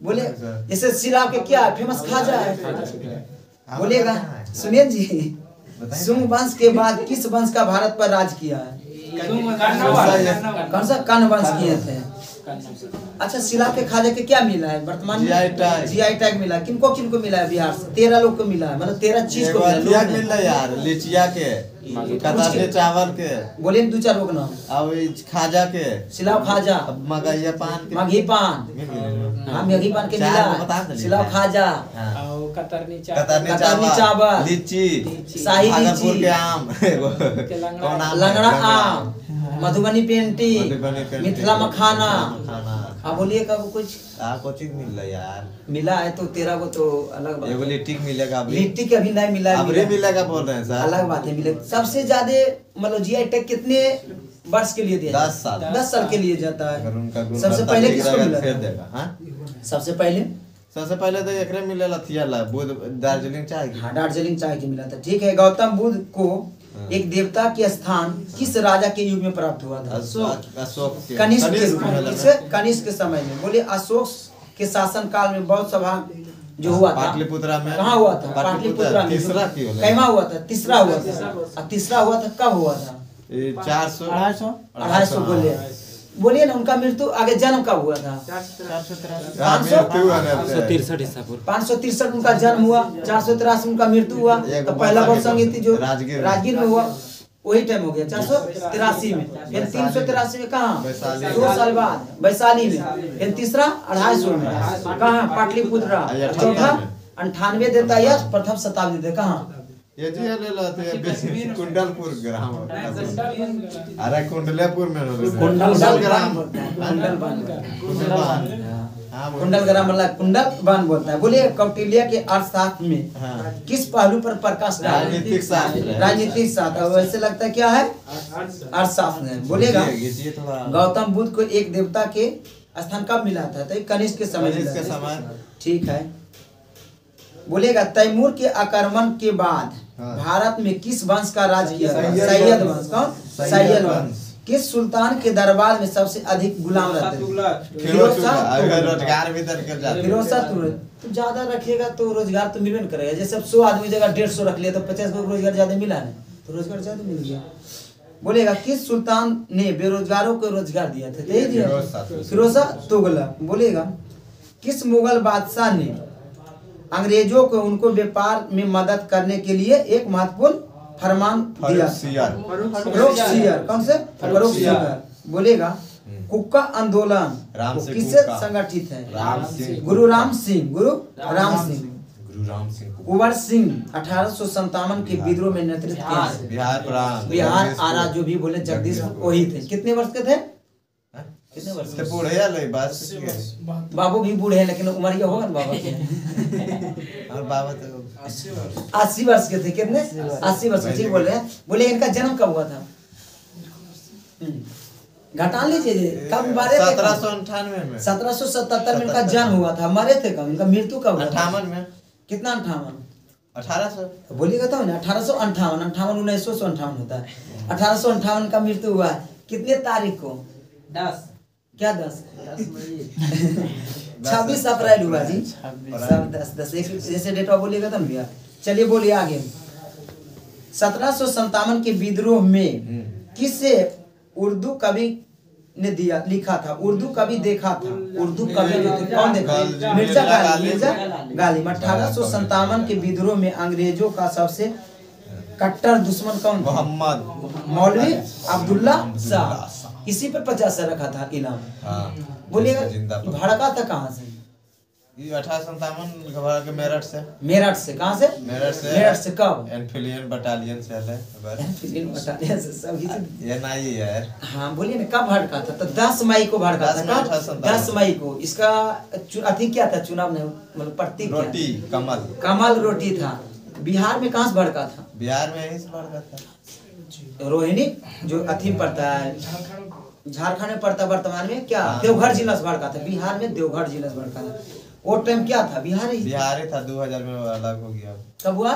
बोले जैसे सिरा के क्या फेमस खाजा है? बोलिएगा, सुनिए जी, सुंग वंश के बाद किस वंश का भारत पर राज किया है? कौन सा? कर्ण वंश किए थे। अच्छा, शिला के खाजा के क्या मिला है वर्तमान में? जीआई टैग मिला। किनको किनको मिला है? बिहार से 13 लोग को मिला है, मतलब 13 चीज को मिला है यार। लिचिया के, कतरनी चावल के। बोलिए 2-4 लोग नाम। अब खाजा के, सिलाव खाजा, मगहिया पान के, मगही पान, हाँ मगही पान के मिला। सिलाव खाजा, कतरनी चावल, लीची, शाही लीची के आम, लंगड़ा आम, मधुबनी पेंटी, मिथिला मखाना। हाँ बोलिए कब कुछ कोचिंग मिल रहा यार? मिला है तो 13 को तो अलग बात है। लिट्टी मिलेगा, लिट्टी के अभी नहीं मिला है। मिलेगा बोल रहे हैं सर, अलग बात है। मिलेगा। सबसे ज्यादा मतलब जीआई टैग कितने वर्ष के लिए दिया? 10 साल के लिए जाता है। सबसे पहले किसको मिला? सबसे पहले तो एकरे मिलेला थियाला बुद्ध दार्जिलिंग चाय की। हाँ, दार्जिलिंग चाय की मिला था। ठीक है। गौतम बुद्ध को एक देवता के स्थान किस राजा के युग में प्राप्त हुआ था? अशोक कनिष्क के रूप में। कनिष्क के समय में। बोले अशोक के शासन काल में बौद्ध सभा जो हुआ था पाटलिपुत्रा में। कहाँ हुआ था? पाटलिपुत्रा में। तीसरा कैमा हुआ था? तीसरा हुआ था। तीसरा हुआ था कब हुआ था? 250 बोलिए ना। उनका मृत्यु आगे जन्म कब हुआ था? 563 ईसा पूर्व। 563 उनका जन्म हुआ, 483 उनका मृत्यु हुआ। तो पहला वर्ष संगीत जो राजगीर में हुआ, वही टाइम हो गया 483 में, फिर 383 में कहाँ 2 साल बाद वैशाली में, फिर तीसरा 250 में कहाँ पाटलिपुत्रा, चौथा 98 देता है प्रथम शताब्दी देता कहाँ ये जी ले लाते हैं कुंडलपुर ग्राम, अरे कुंडलेपुर में कुंडल ग्राम, कुंडल ग्राम मतलब कुंडल बान बोलता है। बोलिए कौटिल्य के अर्थशास्त्र में किस पहलू पर प्रकाश डाला? राजनीतिक शास्त्र। वैसे लगता है क्या है अर्थशास्त्र है। बोलेगा गौतम बुद्ध को एक देवता के स्थान कब मिला था? तो कनिष्क के समय। ठीक है। बोलेगा तैमूर के आक्रमण के बाद भारत में किस वंश का राज किया? सैयद वंश। कौन? सैयद वंश। किस सुल्तान के दरबार में सबसे अधिक गुलाम रहते हैं? फिरोज शाह। तो ज्यादा रखिएगा तो रोजगार तो मिलने करेगा। जैसे अब 100 आदमी जगह 150 रख लिया तो 50 को रोजगार ज्यादा मिला है, तो रोजगार ज्यादा मिल गया। बोलेगा किस सुल्तान ने बेरोजगारों को रोजगार दिया था? दे दिया फिरोज शाह तुगलक। बोलेगा किस मुगल बादशाह ने अंग्रेजों को उनको व्यापार में मदद करने के लिए एक महत्वपूर्ण फरमान दिया? फर्रुखसियर। कौन से? फर्रुखसियर। बोलेगा कुक्का आंदोलन किससे संगठित है? गुरु राम सिंह। कुंवर सिंह 1857 के विद्रोह में नेतृत्व किया। बिहार आरा जो भी बोले जगदीश वही थे। कितने वर्ष के थे? कितने वर्ष के? बाबू भी बूढ़े हैं लेकिन उम्र होगा ना बाबा के। और बाबा तो 80 वर्ष के थे। कितने? 80 वर्ष। ठीक बोल रहे हैं। बोले इनका जन्म कब हुआ था? घटा लीजिए कब मरे थे? 1798 में। 1777 में इनका जन्म हुआ था। मरे थे कब? इनका मृत्यु कब हुआ? 58 में। कितना? 58? 1800। बोलिएगा तो ना 1858। 1958 होता है। 1858 का मृत्यु हुआ है। कितने तारीख को? 10। क्या 10? 26 अप्रैल हुआ जी। सब 10 जैसे डेट ऑफ बोलिएगा तब भैया। चलिए बोलिए आगे। 1757 के विद्रोह में किसे उर्दू कवि ने दिया लिखा था? उर्दू कवि देखा था। उर्दू कवि जो थे कौन देखा? मिर्जा गालिब। 1857 के विद्रोह में अंग्रेजों का सबसे कट्टर दुश्मन कौन? मोहम्मद मौलवी अब्दुल्ला शाह। इसी पर 50 से रखा था इनाम। बोलिएगा भड़का था कहाँ से? 1857 के मेरठ से। मेरठ से। कहाँ से? मेरठ से कब? एनफिलियन बटालियन से है। एनफिलियन बटालियन से सब ये नहीं है। हाँ बोलिए ना कब भड़का था? तो 10 मई को भड़का था। कब? 10 मई को। इसका अति क्या था? चुनाव नहीं मतलब प्रतीक रोटी कमल। कमल रोटी था। बिहार में कहाँ से भड़का था? बिहार में यही से भड़का था। रोहिणी जो अथी पड़ता है झारखंड में पड़ता वर्तमान में क्या? देवघर जिला से भड़का था। बिहार में देवघर जिला से भड़का था। वो टाइम क्या था? बिहार ही था। 2000 में अलग हो गया। कब हुआ?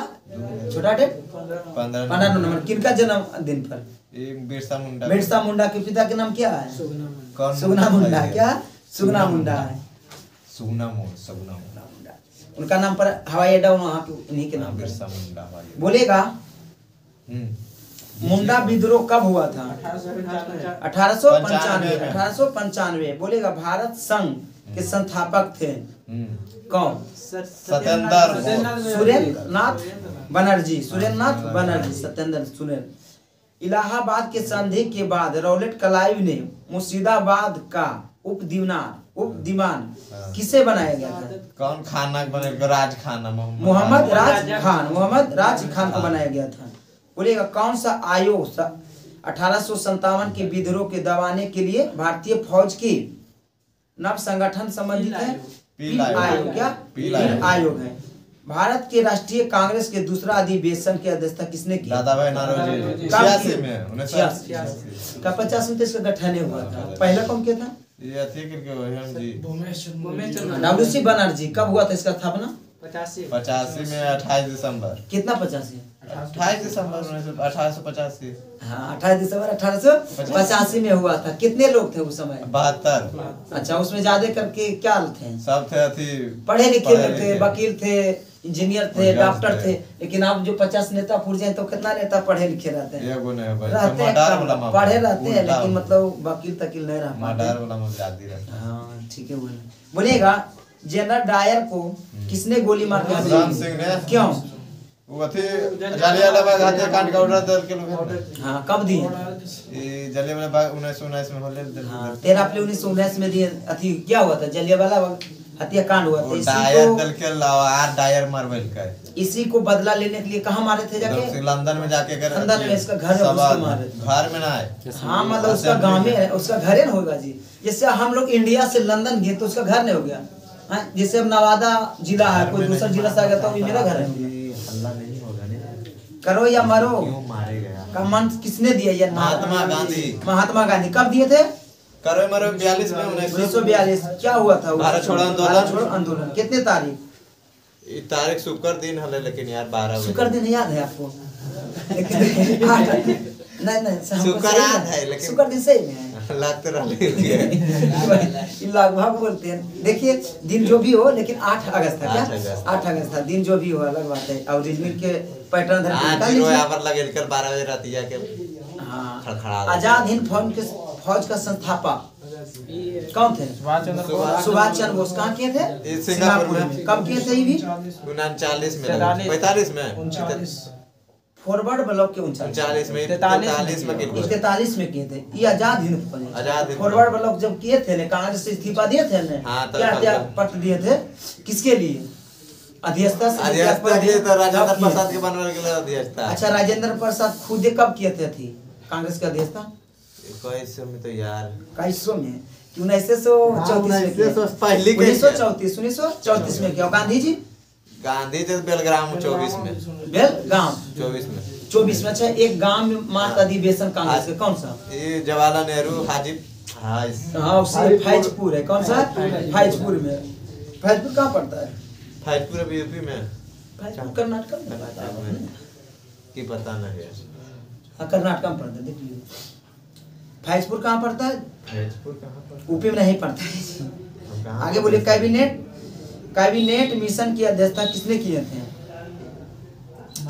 छोटा डेट 15 नवंबर। किनका जन्म दिन पर? बिरसा मुंडा। बिरसा मुंडा के पिता के नाम क्या है? सुगना मुंडा। क्या? सुगना मुंडा है। सुगना मुंडा। उनका नाम पर हवाई अड्डा वहाँ पे उन्हीं के नाम बिरसा मुंडा। बोलेगा मुंडा विद्रोह कब हुआ था? 1895। बोलेगा भारत संघ के संस्थापक थे कौन? सुरेंद्र नाथ बनर्जी। सत्येंद्र। इलाहाबाद के संधि के बाद रॉलेट क्लाइव ने मुर्शिदाबाद का उपदीवान किसे बनाया गया था? कौन खाना बनेगा? राज खाना। मोहम्मद राज खान को बनाया गया था। बोलेगा कौन सा आयोग 1857 के विद्रोह के दबाने के लिए भारतीय फौज की नव संगठन संबंधित है? पील आयोग। क्या? पील आयोग है। भारत के राष्ट्रीय कांग्रेस के दूसरा अधिवेशन की अध्यक्षता किसने की? दादाभाई नौरोजी। 86 में। 1986 का 50 में इसका गठन हुआ था। पहला कौन किया था? ये डब्ल्यू.सी. बनर्जी। कब हुआ था इसका स्थापना? 85 में 28 दिसंबर। कितना 85? 28 दिसंबर 1885। हाँ 28 दिसंबर 1885 में हुआ था। कितने लोग थे उस समय? 72। अच्छा उसमें ज्यादा करके क्या थे? सब थे अथी पढ़े लिखे थे, वकील थे, इंजीनियर थे, डॉक्टर थे। लेकिन अब जो 50 नेता पुरजे हैं तो कितना नेता पढ़े लिखे रहते हैं? पढ़े रहते हैं लेकिन मतलब वकील तकील नहीं रहता। हाँ ठीक है। बोलेगा जनरल डायर को किसने गोली मार दिया? राम सिंह ने। क्यों? वो अथी जलियांवाला बाग हत्याकांड का ऑर्डर दल के लोग। हाँ कब दिए? ये जलियांवाला बाग 1919 में होले। 13 अप्रैल 1919 में दिए। अथी क्या हुआ था? जलियांवाला बाग हत्याकांड हुआ था। डायर दल के लावार डायर मारवेल का इसी को बदला लेने के लिए कहाँ मारे थे जाके? लंदन में जाके कर लंदन में इसका घर है, उसको मारे थे। घर में ना है। हाँ मतलब उसका गांव में है, उसका घर है ना होगा जी। जैसे हम लोग इंडिया से लंदन गए तो उसका घर नहीं हो गया। हाँ जैसे अब नवादा जिला है, कोई दूसरा जिला से आ गया तो मेरा घर है। हल्ला नहीं होगा नहीं। करो या मरो। क्यों मारे गया? कमान किसने दिया ये? महात्मा गांधी। महात्मा गांधी कब दिए थे? करो मरो 42 में 1942। क्या हुआ था? भारत छोड़ो आंदोलन। भारत छोड़ो आंदोलन। कितने तारीख? ये तारीख शुक्र दिन हले, लेकिन यार 12 शुक्र दिन याद है आपको? नहीं शुक्र याद है, लेकिन शुक्र दिन सही में है। लगते रहे लगभग बोलते हैं। देखिए दिन जो भी हो, लेकिन 8 अगस्त था। क्या 8 अगस्त था? दिन जो भी हो अलग बात है। और रीजनिंग के पैटर्न यहाँ पर लगे 12 बजे रात जाके आजाद हिंद फौज का संस्थापक कौन थे? सुभाष चंद्र बोस। कहाँ किए थे? सिंगापुर में। कब किए थे? ये भी 39 में 45 में फॉरवर्ड ब्लॉक के 39 में 43 में किए थे। ये आजाद हिंद फौज फॉरवर्ड ब्लॉक जब किए थे ने कांग्रेस से इस्तीफा दिए थे ने, क्या पत्र दिए थे? किसके लिए? अध्यक्षता से राजेंद्र प्रसाद के बनवाने के लिए अध्यक्षता। अच्छा राजेंद्र प्रसाद खुद कब किए थे थी कांग्रेस के अध्यक्षता? 21 में तो यार 21 में 1934 में क्या? गांधी जी बेलग्राम 24 में। बेलगाम 24 में। अच्छा एक गांव में मात्र अधिवेशन कांग्रेस के कौन सा? ये जवाहरलाल नेहरू हाजी। हाँ उसी फैजपुर है। कौन सा? फैजपुर में। फैजपुर कहाँ पड़ता है? फैजपुर अभी यूपी में। फैजपुर कर्नाटक में की पता नहीं है। हाँ कर्नाटक में पड़ता है। देख लीजिए फैजपुर कहाँ पड़ता है? फैजपुर कहाँ पर? यूपी में नहीं पड़ता है। आगे बोलिए। कैबिनेट मिशन की अध्यक्षता किसने किए थे?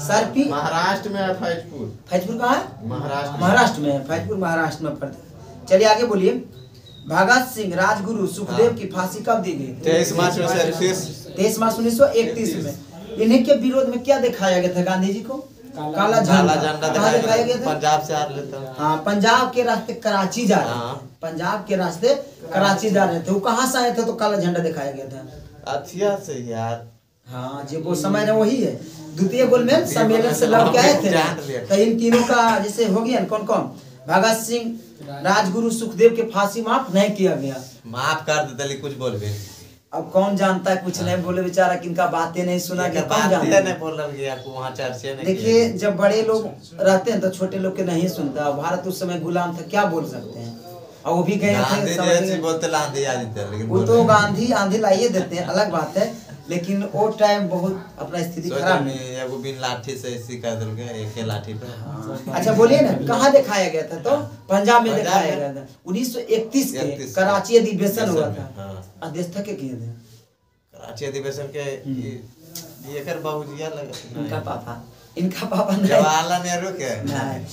Sir P. महाराष्ट्र में है फैजपुर। फैजपुर कहाँ है? महाराष्ट्र में है। फैजपुर महाराष्ट्र में पड़ता है। चलिए आगे बोलिए। भगत सिंह राजगुरु सुखदेव की फांसी कब दी गई? 23 मार्च 1931 में। इन्हीं के विरोध में क्या दिखाया गया था गांधी जी को? काला झंडा दिखाया गया था। पंजाब से आ रहे थे। हाँ पंजाब के रास्ते कराची जा रहे थे। पंजाब के रास्ते कराची जा रहे थे। वो कहाँ से आए थे तो काला झंडा दिखाया गया था? अथिया से यार। हाँ जो वो समय वही है। द्वितीय गोलमेज सम्मेलन से लड़ के आए थे। तो इन तीनों का जैसे हो गया कौन कौन? भगत सिंह राजगुरु सुखदेव के फांसी माफ नहीं किया गया। माफ कर देते कुछ बोल भी। अब कौन जानता है? कुछ नहीं बोले बेचारा, किनका बातें नहीं सुना गया। कौन जानता नहीं बोल रहा वहाँ चर्चे नहीं। देखिए जब बड़े लोग रहते हैं तो छोटे लोग के नहीं सुनता। भारत उस समय गुलाम था, क्या बोल सकते हैं? और वो भी गए थे बोलते वो तो गांधी आंधी लाइए देते हैं, अलग बात है। लेकिन वो टाइम बहुत अपना स्थिति खराब है। वो बिन लाठी से ऐसी कर दिल गए, एक ही लाठी पे। अच्छा बोलिए ना कहाँ दिखाया गया था? तो पंजाब में दिखाया गया था। 1931 के कराची अधिवेशन हुआ था। अध्यक्षता के किए थे कराची अधिवेशन के? ये कर बाबूजिया लगा। इनका पापा जवाहरलाल नेहरू के नहीं,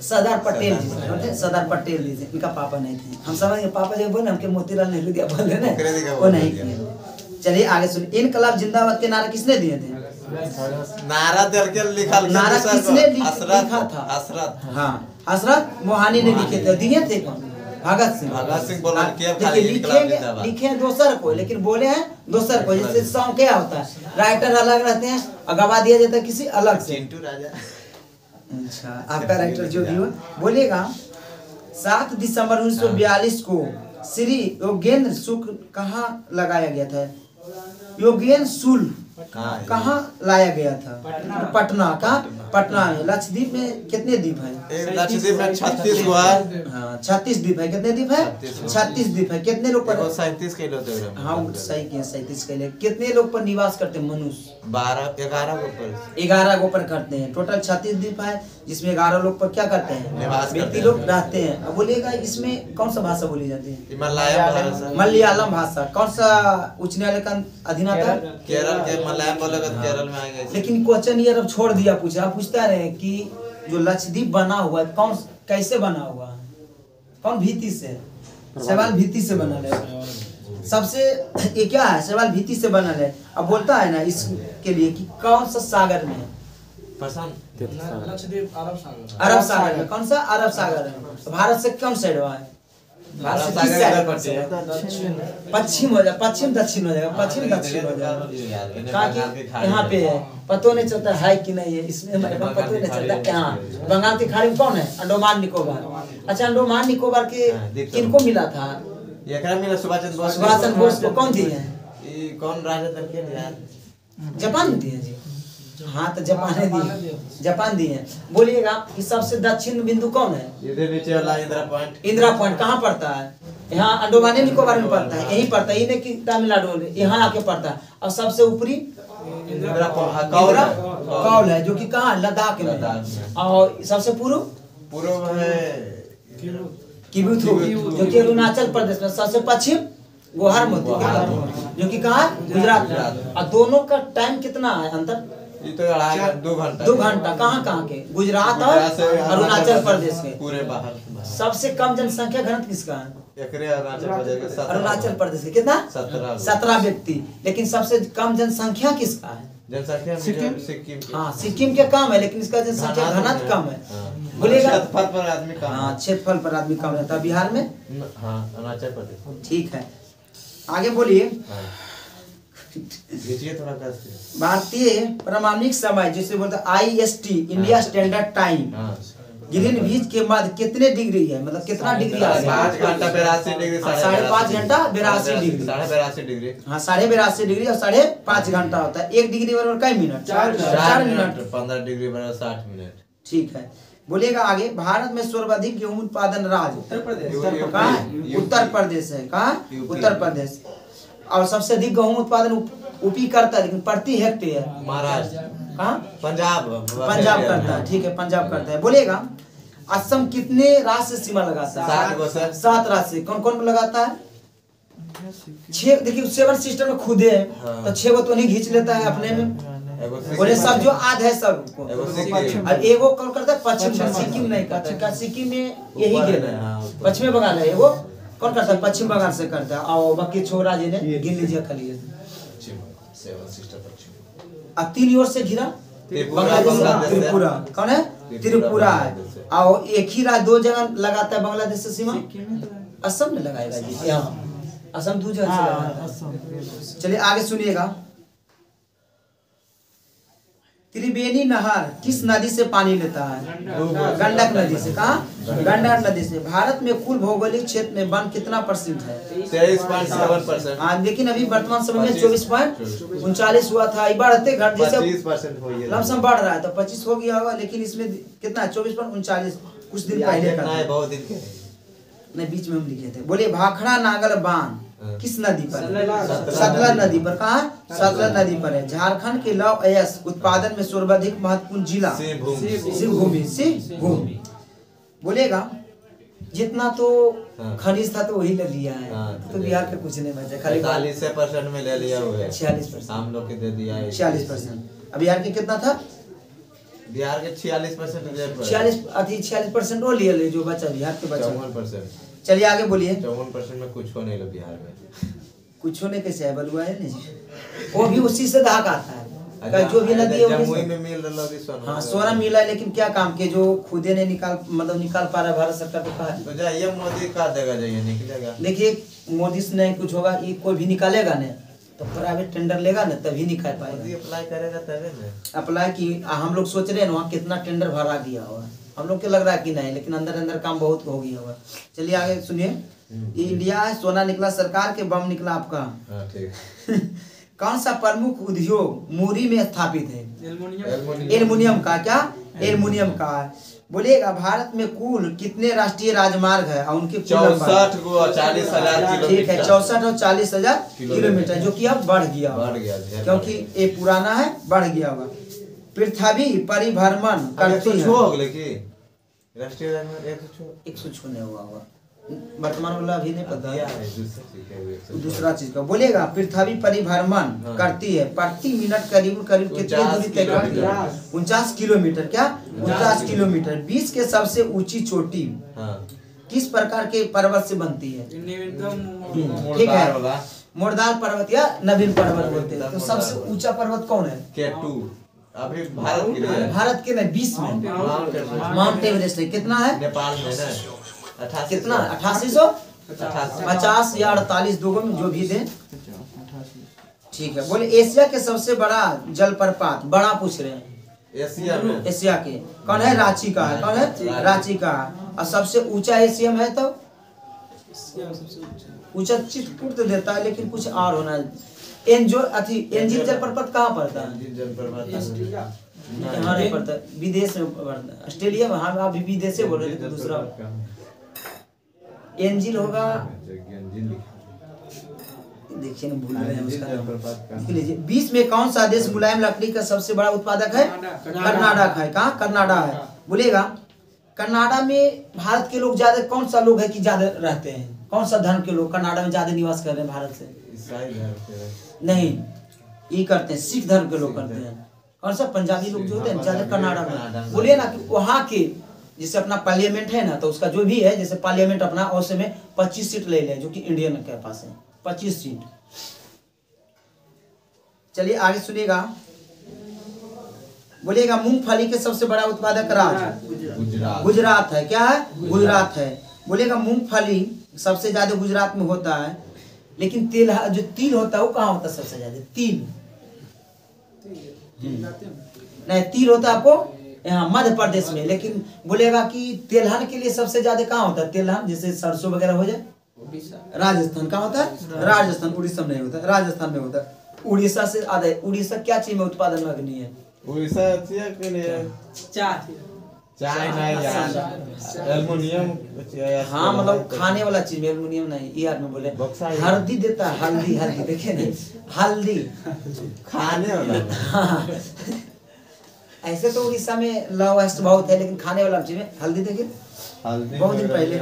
सरदार पटेल जी थे। सरदार पटेल जी थे, इनका पापा नहीं थे। हम समझ पापा जो बोले हमके मोतीलाल नेहरू दिया बोले ना, वो नहीं किए। चलिए आगे सुनिए। इनकलाब जिंदाबाद के नारा किसने दिए थे? नारा दल के लिखा। नारा किसने लिखा था? हसरत। हाँ हसरत मोहानी ने लिखे थे। दिए थे कौन? भगत सिंह बोला लिखे हैं दोसर को, लेकिन बोले हैं दोसर को। जैसे सॉन्ग क्या होता है, राइटर अलग रहते हैं और गवा दिया जाता है किसी अलग से। चिंटू राजा। अच्छा आपका राइटर जो भी हो बोलिएगा। 7 दिसंबर 1942 को श्री योगेंद्र शुक्ल कहाँ लगाया गया था? योगेंद्र शुक्ल कहाँ लाया गया था? पटना का। पटना में। लक्षद्वीप में कितने द्वीप हैं? लक्षद्वीप में 36 हुआ है। हाँ 36 द्वीप है। कितने द्वीप है? 36 द्वीप है। कितने लोग पर? 37 के लोग। हाँ सही किया 37 के लिए। कितने लोग पर निवास करते हैं मनुष्य? 11 गो पर करते हैं। टोटल 36 द्वीप है जिसमें 11 लोग पर क्या करते हैं? व्यक्ति लोग रहते हैं। अब बोलिएगा इसमें कौन सा भाषा बोली जाती है? मलयालम भाषा। कौन सा उच्च न्यायालय का अधीन आता है? केरल के। मलयालम बोलेगा केरल में आएगा। लेकिन क्वेश्चन ये अब छोड़ दिया पूछता रहे कि जो लक्षद्वीप बना हुआ है कौन कैसे बना हुआ है? कौन भीति से? सवाल भीति से बना है। सबसे ये क्या है? सवाल भीति से बना है। अब बोलता है ना इसके लिए कि कौन सा सागर में प्रशांत अरब सागर में। कौन सा अरब सागर है? भारत से कौन साइड हुआ है? भारत से किस साइड? पश्चिम हो जाए, पश्चिम दक्षिण हो जाएगा, पश्चिम दक्षिण हो जाएगा। कहा कि यहाँ पे है, पता नहीं चलता है कि नहीं है, इसमें हमारे को पता नहीं चलता। यहाँ बंगाल की खाड़ी में कौन है? अंडमान निकोबार। अच्छा, अंडमान निकोबार के किनको मिला था? मिला सुभाष चंद्र बोस को। कौन दिए हैं? कौन राजा थे यार? जापान दिए जी। हाँ, तो जापान दिए, जापान दिए हैं। बोलिएगा कि सबसे दक्षिण बिंदु कौन है? इधर नीचे वाला इंदिरा पॉइंट। इंदिरा पॉइंट कहाँ पड़ता है? यहाँ अंडमान निकोबार में पड़ता है, यही पड़ता है, ये नहीं कि तमिलनाडु में, यहाँ आके पड़ता है। और सबसे ऊपरी इंदिरा कौल है, जो कि कहाँ? लद्दाख में। और सबसे पूर्व है किबुथु, जो कि अरुणाचल प्रदेश में। सबसे पश्चिम गुवाहाटी, जो कि कहाँ? गुजरात में। और दोनों का टाइम कितना है अंतर? ये तो 2 घंटा। 2 घंटा। कहाँ कहाँ के? गुजरात और अरुणाचल प्रदेश के। पूरे बाहर। सबसे कम जनसंख्या घनत्व किसका है? अरुणाचल प्रदेश के। कितना? 17 व्यक्ति। लेकिन सबसे कम जनसंख्या किसका है? जनसंख्या सिक्किम। हाँ, सिक्किम के कम है, लेकिन इसका जनसंख्या घनत्व कम है। बोलेगा क्षेत्रफल पर आदमी कम। हाँ, क्षेत्रफल पर आदमी कम रहता है। बिहार में? हाँ, अरुणाचल प्रदेश। ठीक है, आगे बोलिए। थोड़ा भारतीय प्रामाणिक समय जिसे बोलते हैं IST, India standard time, Greenwich के मध्य कितने डिग्री है? मतलब कितना डिग्री आ गया? 5 घंटा 82 डिग्री। 5.5 घंटा 82 डिग्री। 82 डिग्री। हाँ, 82.5 डिग्री और 5.5 घंटा होता है। 1 डिग्री बराबर कई मिनट? 4 मिनट। 15 डिग्री बराबर 60 मिनट। ठीक है, बोलिएगा आगे। भारत में सर्वाधिक गेहूं उत्पादन राज्य कहाँ है? उत्तर प्रदेश है। कहाँ? उत्तर प्रदेश। और सबसे अधिक गेहूं उत्पादन यूपी करता है, लेकिन प्रति हेक्टेयर महाराष्ट्र। कहाँ? पंजाब करता है। ठीक है, पंजाब करता है। बोलिएगा असम कितने राज्य से सीमा लगाता है? 7 राज्य से। कौन कौन लगाता है? 6। देखिए 7 सिस्टम में खुदे है, तो 6 को तो नहीं खींच लेता है अपने में। बोले सब जो आध है सबको। और एगो कौन करता है? पश्चिम। सिक्किम नहीं करता, सिक्किम में यही गेल है, पश्चिम बंगाल है। एगो कौन करता है? पश्चिम बंगाल से करता है। और बाकी छोरा जी ने गिन लीजिए खाली। अब 3 ओर से घिरा बांग्लादेश, त्रिपुरा। कौन है? त्रिपुरा है। और एक ही राज्य 2 जगह लगाता है बांग्लादेश से सीमा। असम में लगाएगा जी, यहाँ असम 2 जगह से लगाता है। चलिए आगे सुनिएगा। त्रिवेणी नहर किस नदी से पानी लेता है? गंडक नदी से। कहाँ? गंडक नदी से। भारत में कुल भौगोलिक क्षेत्र में वन कितना % है? 23.7%। हाँ, लेकिन अभी वर्तमान समय में 24.39 हुआ था। बढ़ते घट जैसे 25% लमसम बढ़ रहा है, तो 25 हो गया होगा। लेकिन इसमें कितना? 24.39 कुछ दिन पहले का। बहुत दिन के नहीं, बीच में हम लिखे थे। बोले भाखड़ा नागल बांध किस नदी पर? सतलज नदी पर। कहाँ? सतलज नदी पर है। झारखंड के लौह अयस्क उत्पादन में सर्वाधिक महत्वपूर्ण जिला सिंहभूमि। बोलेगा जितना तो खनिज था तो वही ले लिया है। तो बिहार के कुछ नहीं बचा, खाली 40% में ले लिया हुआ है। 46% हम लोग के दे दिया है। 46%। अब बिहार के कितना था? बिहार के 46%। 46% वो लिए जो बचा बिहार के बचा 54%। चलिए आगे बोलिए। 54% में कुछ हो नहीं लो बिहार में। कुछ होने कैसे है? बलुआ है नहीं, वो भी उसी से धाक आता है। जो भी नदी है जमुई में मिल रहा है सोना। हाँ, सोना मिला है, लेकिन क्या काम के जो खुदे ने निकाल पा रहा है भारत सरकार। तो कहा तो जाइए मोदी का देगा, जाइए निकलेगा। देखिए मोदी से नहीं कुछ होगा, ये कोई भी निकालेगा नहीं, तो प्राइवेट टेंडर लेगा ना तभी निकाल पाएगा। अप्लाई करेगा तभी ना। अप्लाई की हम लोग सोच रहे हैं वहाँ कितना टेंडर भरा दिया होगा, हम लोग को लग रहा है कि नहीं, लेकिन अंदर अंदर काम बहुत हो गया होगा। चलिए आगे सुनिए। इंडिया है, सोना निकला सरकार के, बम निकला आपका। कौन सा प्रमुख उद्योग मुरी में स्थापित है? एल्युमिनियम का। क्या? एल्युमिनियम का है। बोलिएगा भारत में कुल कितने राष्ट्रीय राजमार्ग है और उनके 64 को 40,000 किलोमीटर। ठीक है, 64 और 40,000 किलोमीटर, जो कि अब बढ़ गया क्योंकि ये पुराना है, बढ़ गया होगा। पृथ्वी परिभ्रमण करती है। राष्ट्रीय राजमार्ग 100 छूने हुआ होगा वर्तमान वाला, अभी नहीं पता है। दूसरा चीज का बोलेगा। पृथ्वी परिभ्रमण करती है प्रति मिनट करीब कितनी दूरी तय करती है? 49 किलोमीटर। क्या? 49 किलोमीटर। विश्व के सबसे ऊंची चोटी किस प्रकार के पर्वत से बनती है? ठीक है, मोरदार पर्वत या नवीन पर्वत बोलते हैं। तो सबसे ऊंचा पर्वत कौन है? अभी भारत के लिए भारत के नहीं 20 में माउंट एवरेस्ट है। कितना है नेपाल में ना 88 कितना 8850 या 48 दो में जो भी दे। ठीक है बोले एशिया के सबसे बड़ा जलप्रपात बड़ा पूछ रहे हैं एशिया में एशिया के कौन है रांची का है कौन है रांची का है। और सबसे ऊंचा एशिया में है तो ऊंचा चित्रकूट तो देता है लेकिन कुछ और होना है। एंजिल जलप्रपात कहाँ पड़ता है यहाँ नहीं पड़ता विदेश में पड़ता है ऑस्ट्रेलिया में। हाँ आप भी विदेश से बोल रहे थे दूसरा एंजिल होगा देखिए ना भूल रहे हैं उसका लीजिए। 20 में कौन सा देश मुलायम लकड़ी का सबसे बड़ा उत्पादक है कर्नाटक है। कहाँ कर्नाटक है बोलिएगा। कर्नाटक में भारत के लोग ज्यादा कौन सा लोग है कि ज्यादा रहते हैं कौन सा धर्म के लोग कर्नाटक में ज्यादा निवास कर रहे हैं भारत से ईसाई धर्म के नहीं ये करते हैं सिख धर्म के लोग करते हैं। कौन सा पंजाबी लोग जो होते हैं ज्यादा कर्नाटक में बोलिए ना कि वहाँ के जैसे अपना पार्लियामेंट है ना तो उसका जो भी है जैसे पार्लियामेंट अपना उस में 25 सीट ले ले जो कि इंडियन के पास है 25 सीट। चलिए आगे सुनिएगा बोलिएगा मूंगफली के सबसे बड़ा उत्पादक राज्य गुजरात है। क्या है गुजरात है। बोलिएगा मूंगफली सबसे ज्यादा गुजरात में होता है लेकिन तिल जो तिल होता है वो कहाँ होता है सबसे ज्यादा तिल नहीं तिल होता है आपको यहाँ मध्य प्रदेश में। लेकिन बोलेगा कि तिलहन के लिए सबसे ज्यादा कहाँ होता है तिलहन जैसे सरसों वगैरह हो जाए राजस्थान कहाँ होता है राजस्थान उड़ीसा में नहीं होता राजस्थान में होता है। उड़ीसा से आधा है। उड़ीसा क्या चीज में उत्पादन में अग्नि है उड़ीसा के लिए चाय नहीं यार एल्युमिनियम हाँ मतलब खाने वाला चीज में एल्युमिनियम नहीं यार में बोले हल्दी देता है हल्दी हल्दी देखे नहीं हल्दी खाने वाला ऐसे तो उड़ीसा में लव वेस्ट बहुत है लेकिन खाने वाला चीज में हल्दी देखे बहुत दिन पहले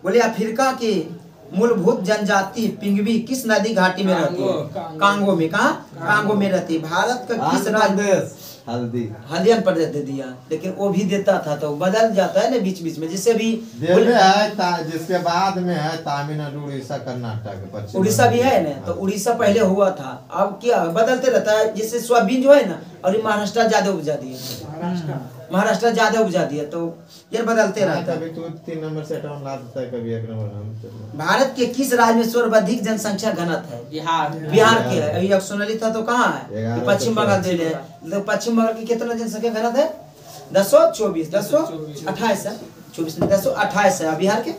बोले अफ्रीका की मूलभूत जनजाति पिंगवी किस नदी घाटी में रहती है कांगो में। कहा कांगो में रहती है। भारत का किस राज्य हल्दियन प्रदेश दे दिया लेकिन वो भी देता था तो बदल जाता है ना बीच बीच में जैसे भी जिसके बाद में है तमिलनाडु उड़ीसा कर्नाटक उड़ीसा भी है ना तो उड़ीसा पहले हुआ था अब क्या बदलते रहता है। जैसे सोयाबीन जो है ना और महाराष्ट्र ज्यादा उपजा दिया महाराष्ट्र ज्यादा उपजा दिया तो ये बदलते रहता है। कभी तो 3 नंबर से अटाउन ला देता है कभी 1 नंबर। भारत के किस राज्य में सर्वाधिक जनसंख्या घनत्व है बिहार के है। अभी सुनली था तो कहाँ है पश्चिम बंगाल दे रहे हैं। पश्चिम बंगाल की कितना जनसंख्या घनत्व है 1024 1028 है 24 में 1028 है। बिहार के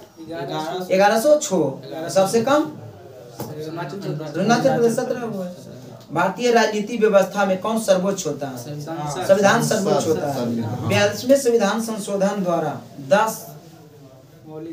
1106 सबसे कम अरुणाचल प्रदेश 17। भारतीय राजनीति व्यवस्था में कौन सर्वोच्च होता है संविधान सर्वोच्च होता है। 42वें संविधान संशोधन द्वारा 10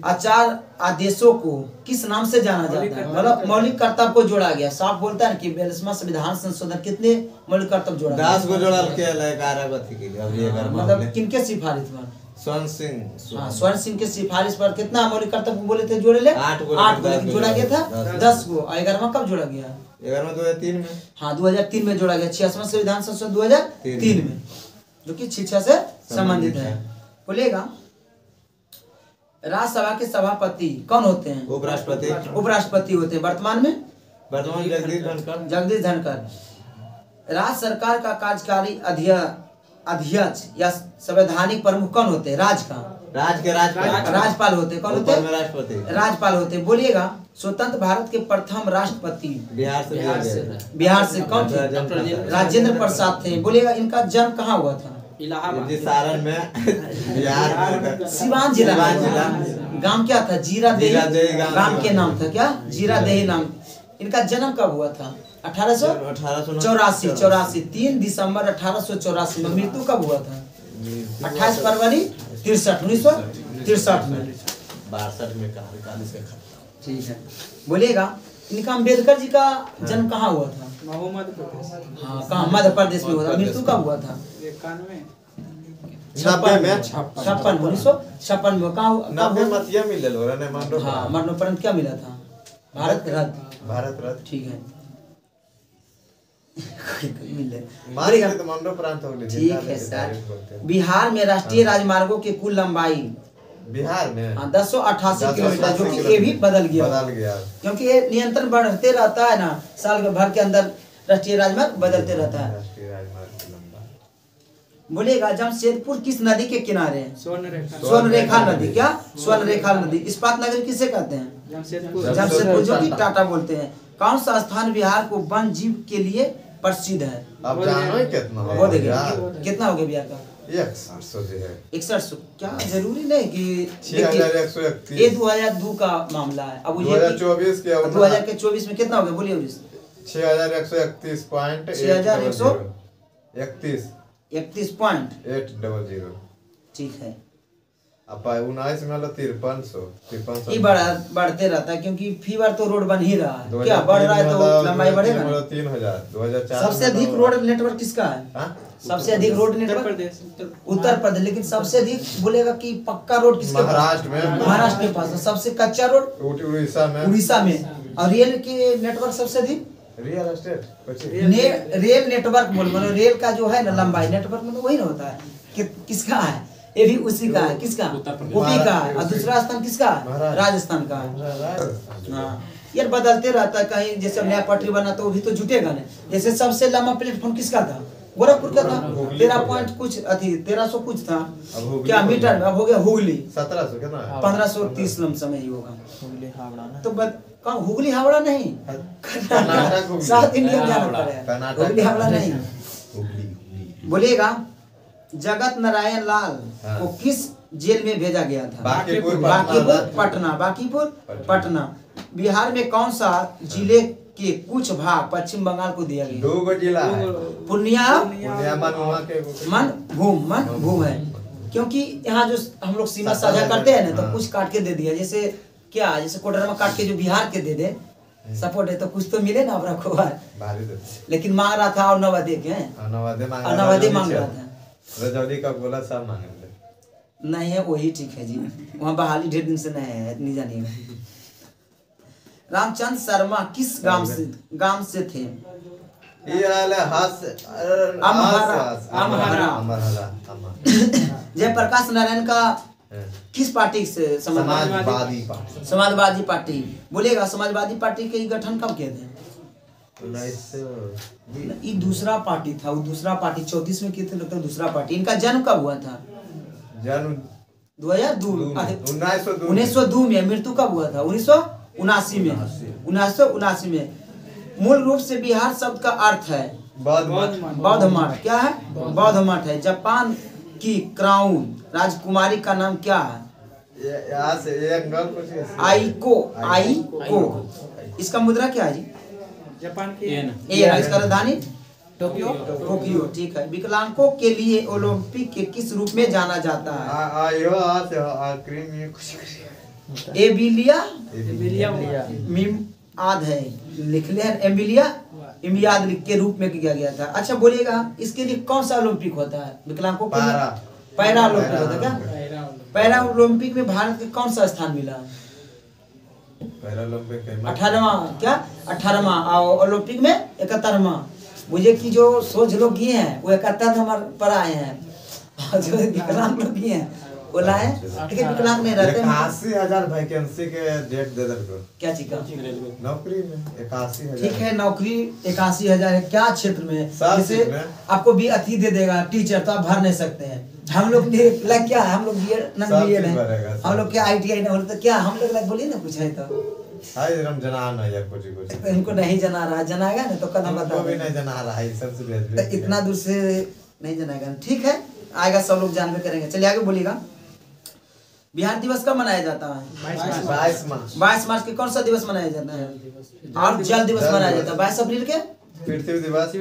आचार आदेशों को किस नाम से जाना जाता है मतलब मौलिक कर्तव्य को जोड़ा गया। साफ बोलता है कि 42वां संविधान संशोधन कितने मौलिक कर्तव्य जोड़ा 10 को जोड़ा के 11 को थी के अभी 11 मतलब किनके सिफारिश पर स्वर्ण सिंह स्वर्ण सिंह के सिफारिश पर कितना मौलिक कर्तव्य बोले थे जोड़े ले 8 को लेकिन जोड़ा गया था 10 को। 11वां कब जोड़ा गया 11वां 2003 में हाँ 2003 में जोड़ा गया। 86वां संविधान संशोधन 2003 में जो कि शिक्षा से संबंधित है। बोलेगा राज्यसभा के सभापति कौन होते हैं उपराष्ट्रपति होते हैं वर्तमान में जगदीश धनखड़। राज्य सरकार का कार्यकारी अध्यक्ष या संवैधानिक प्रमुख कौन होते हैं राज्यपाल होते हैं। कौन होते हैं राज्यपाल होते हैं। बोलिएगा स्वतंत्र भारत के प्रथम राष्ट्रपति बिहार से कौन थे राजेंद्र प्रसाद थे। बोलिएगा इनका जन्म कहाँ हुआ था सारण में बिहार सिवान जिला गांव क्या था जीरा देही गांव के नाम था क्या जीरा देही नाम। इनका जन्म कब हुआ था 1884 3 दिसंबर 1884 में। मृत्यु कब हुआ था 28 फरवरी 1963 में 62 में। ठीक है बोलिएगा इनका अम्बेडकर जी का जन्म कहाँ हुआ था हाँ कहाँ मध्य प्रदेश में हुआ था। मृत्यु कब हुआ था 56 में कहाँ हाँ मरणोपरांत क्या मिला था भारत रत्न। ठीक है ठीक है सर। बिहार में राष्ट्रीय राजमार्गों की कुल लंबाई बिहार में 1088 किलोमीटर जो कि ये भी बदल गया क्योंकि ये नियंत्रण बढ़ते रहता है ना साल भर के अंदर राष्ट्रीय राजमार्ग बदलते रहता है। राष्ट्रीय राजमार्ग लंबा बोलिएगा जमशेदपुर किस नदी के किनारे है? स्वर्णरेखा स्वर्णरेखा नदी। क्या? स्वर्णरेखा नदी। इस्पात नगरी किसे कहते हैं? जमशेदपुर, जो कि टाटा बोलते हैं। कौन सा स्थान बिहार को वन जीव के लिए प्रसिद्ध है? अब जानो कितना वो हो देखिए यार कितना हो गया बिहार का? 100 जो है 61। क्या जरूरी नहीं कि 6131 ये 2002 का मामला है। अब ये 2024 के 2024 में कितना हो गया बोलिए? 6131.800 ठीक है। अब 19 में 5300 ये बढ़ते रहता है क्योंकि फीवर तो रोड बन ही रहा है। क्या बढ़ रहा है तो लंबाई बढ़ेगा ना। 3000 2004 सबसे अधिक रोड नेटवर्क किसका है? हाँ? सबसे अधिक रोड नेटवर्क उत्तर प्रदेश। लेकिन सबसे अधिक बोलेगा कि पक्का रोड किसके पास? महाराष्ट्र में। महाराष्ट्र के पास। सबसे कच्चा रोड उड़ीसा में। और रेल के नेटवर्क सबसे अधिक रियल एस्टेट रेल नेटवर्क बोलो रेल का जो है ना लंबाई नेटवर्क में वही ना होता है। किसका है? ये भी उसी का है। किसका? यूपी का है। और दूसरा स्थान किसका? राजस्थान का है। हाँ यार बदलते रहता है। कहीं जैसे नया पटरी बना तो वो भी तो जुटेगा नहीं। जैसे सबसे लंबा प्लेटफॉर्म किसका था? गोरखपुर का था। 13 पॉइंट कुछ 1300 कुछ था क्या मीटर में। अब हो गया हुगली 1700 कितना है? 1530 लमसम ही होगा। हुगली हावड़ा ना तो कौन? हुगली हावड़ा नहीं, कर्नाटक साउथ इंडियन जाना पड़ेगा। हुगली हावड़ा नहीं। बोलिएगा जगत नारायण लाल को किस जेल में भेजा गया था? बांकीपुर पटना। बिहार में कौन सा जिले के कुछ भाग पश्चिम बंगाल को दिया गया? 2 जिला है। पूर्णिया मनभूम है। क्योंकि यहाँ जो हम लोग सीमा साझा करते हैं ना तो कुछ काट के दे दिया। जैसे क्या? जैसे कोडरमा काट के जो बिहार के दे दे सपोर्ट है तो कुछ तो मिले ना अब रखो। लेकिन मांग रहा था और नवादे के नवादे मांग रहा था। रजौली का गोला सब मांगे नहीं है वही ठीक है जी। वहाँ बहाली ढेर दिन से नहीं है इतनी जानिएगा। रामचंद्र शर्मा किस गांव से थे? जयप्रकाश नारायण का किस पार्टी से? समाजवादी पार्टी। बोलिएगा समाजवादी पार्टी के गठन कब किए थे? ये दूसरा पार्टी था। वो दूसरा पार्टी 34 में किए थे लगता है। दूसरा पार्टी। इनका जन्म कब हुआ था? जन्म 1902 में। मृत्यु कब हुआ था? 1979 में। 1979 में। मूल रूप से बिहार शब्द का अर्थ है बौद्ध मठ। क्या है? बौद्ध मठ है। जापान की क्राउन राजकुमारी का नाम क्या है? आईको। इसका मुद्रा क्या है जी? जापान की इसका राजधानी टोक्यो। ठीक है। विकलांगों के लिए ओलंपिक के किस रूप में जाना जाता है? एबिलिया मिमाद है। लिख ले एबिलिया इमियाद के रूप में किया गया था। अच्छा बोलिएगा इसके लिए कौन सा ओलंपिक होता है विकलांगों के लिए? पैरा ओलंपिक होता है। क्या पैरा ओलंपिक में भारत का कौन सा स्थान मिला? 18वां और ओलंपिक में 71वां। मुझे कि जो सोच लोग किए हैं वो 71 नंबर पर आए हैं। जो विकलांग लोग किए हैं वो लाए। लेकिन विकलांग नहीं रहते। 81,000 वैकेंसी के डेट दे दो। क्या चीज का? नौकरी में 81,000। ठीक है नौकरी 81,000 है। क्या क्षेत्र में? जैसे आपको भी अति दे देगा टीचर तो आप भर नहीं सकते हैं। हम लोग क्या है? हम लोग बीएड नहीं हम लोग क्या ITI नहीं होता क्या? हम लोग बोलिए ना कुछ है तो इनको नहीं जना रहा। जनाएगा ना तो कदम बता नहीं जना रहा है सबसे तो इतना दूर से नहीं जनाएगा। ठीक है आएगा सब लोग जानबे करेंगे। चलिए आगे बोलिएगा। बिहार दिवस कब मनाया जाता है? 22 मार्च के कौन सा दिवस मनाया जाता है? और जल दिवस मनाया जाता है 22 अप्रैल के। पृथ्वी दिवस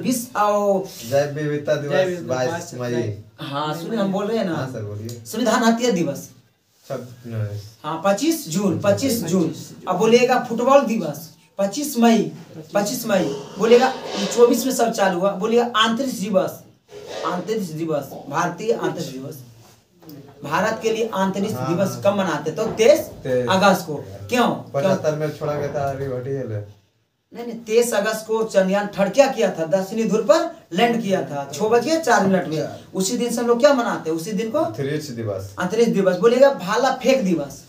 20 और जैव विविधता दिवस 22 मई। हाँ सुनिए हम बोल रहे हैं ना। सर बोलिए। संविधान हत्या दिवस हाँ 25 जून। अब बोलिएगा फुटबॉल दिवस 25 मई। बोलिएगा 24 में सब चालू हुआ। बोलिएगा अंतरिक्ष दिवस भारतीय अंतरिक्ष दिवस। भारत के लिए अंतरिक्ष दिवस कब मनाते? तो 23 अगस्त को। क्यों? 75 में छोड़ा गया था नहीं 23 अगस्त को चंद्रयान क्या किया था? दक्षिणी ध्रुव पर लैंड किया था 6:04 में। उसी दिन से हम लोग क्या मनाते हैं? उसी दिन को अंतरिक्ष दिवस। बोलिएगा भाला फेंक दिवस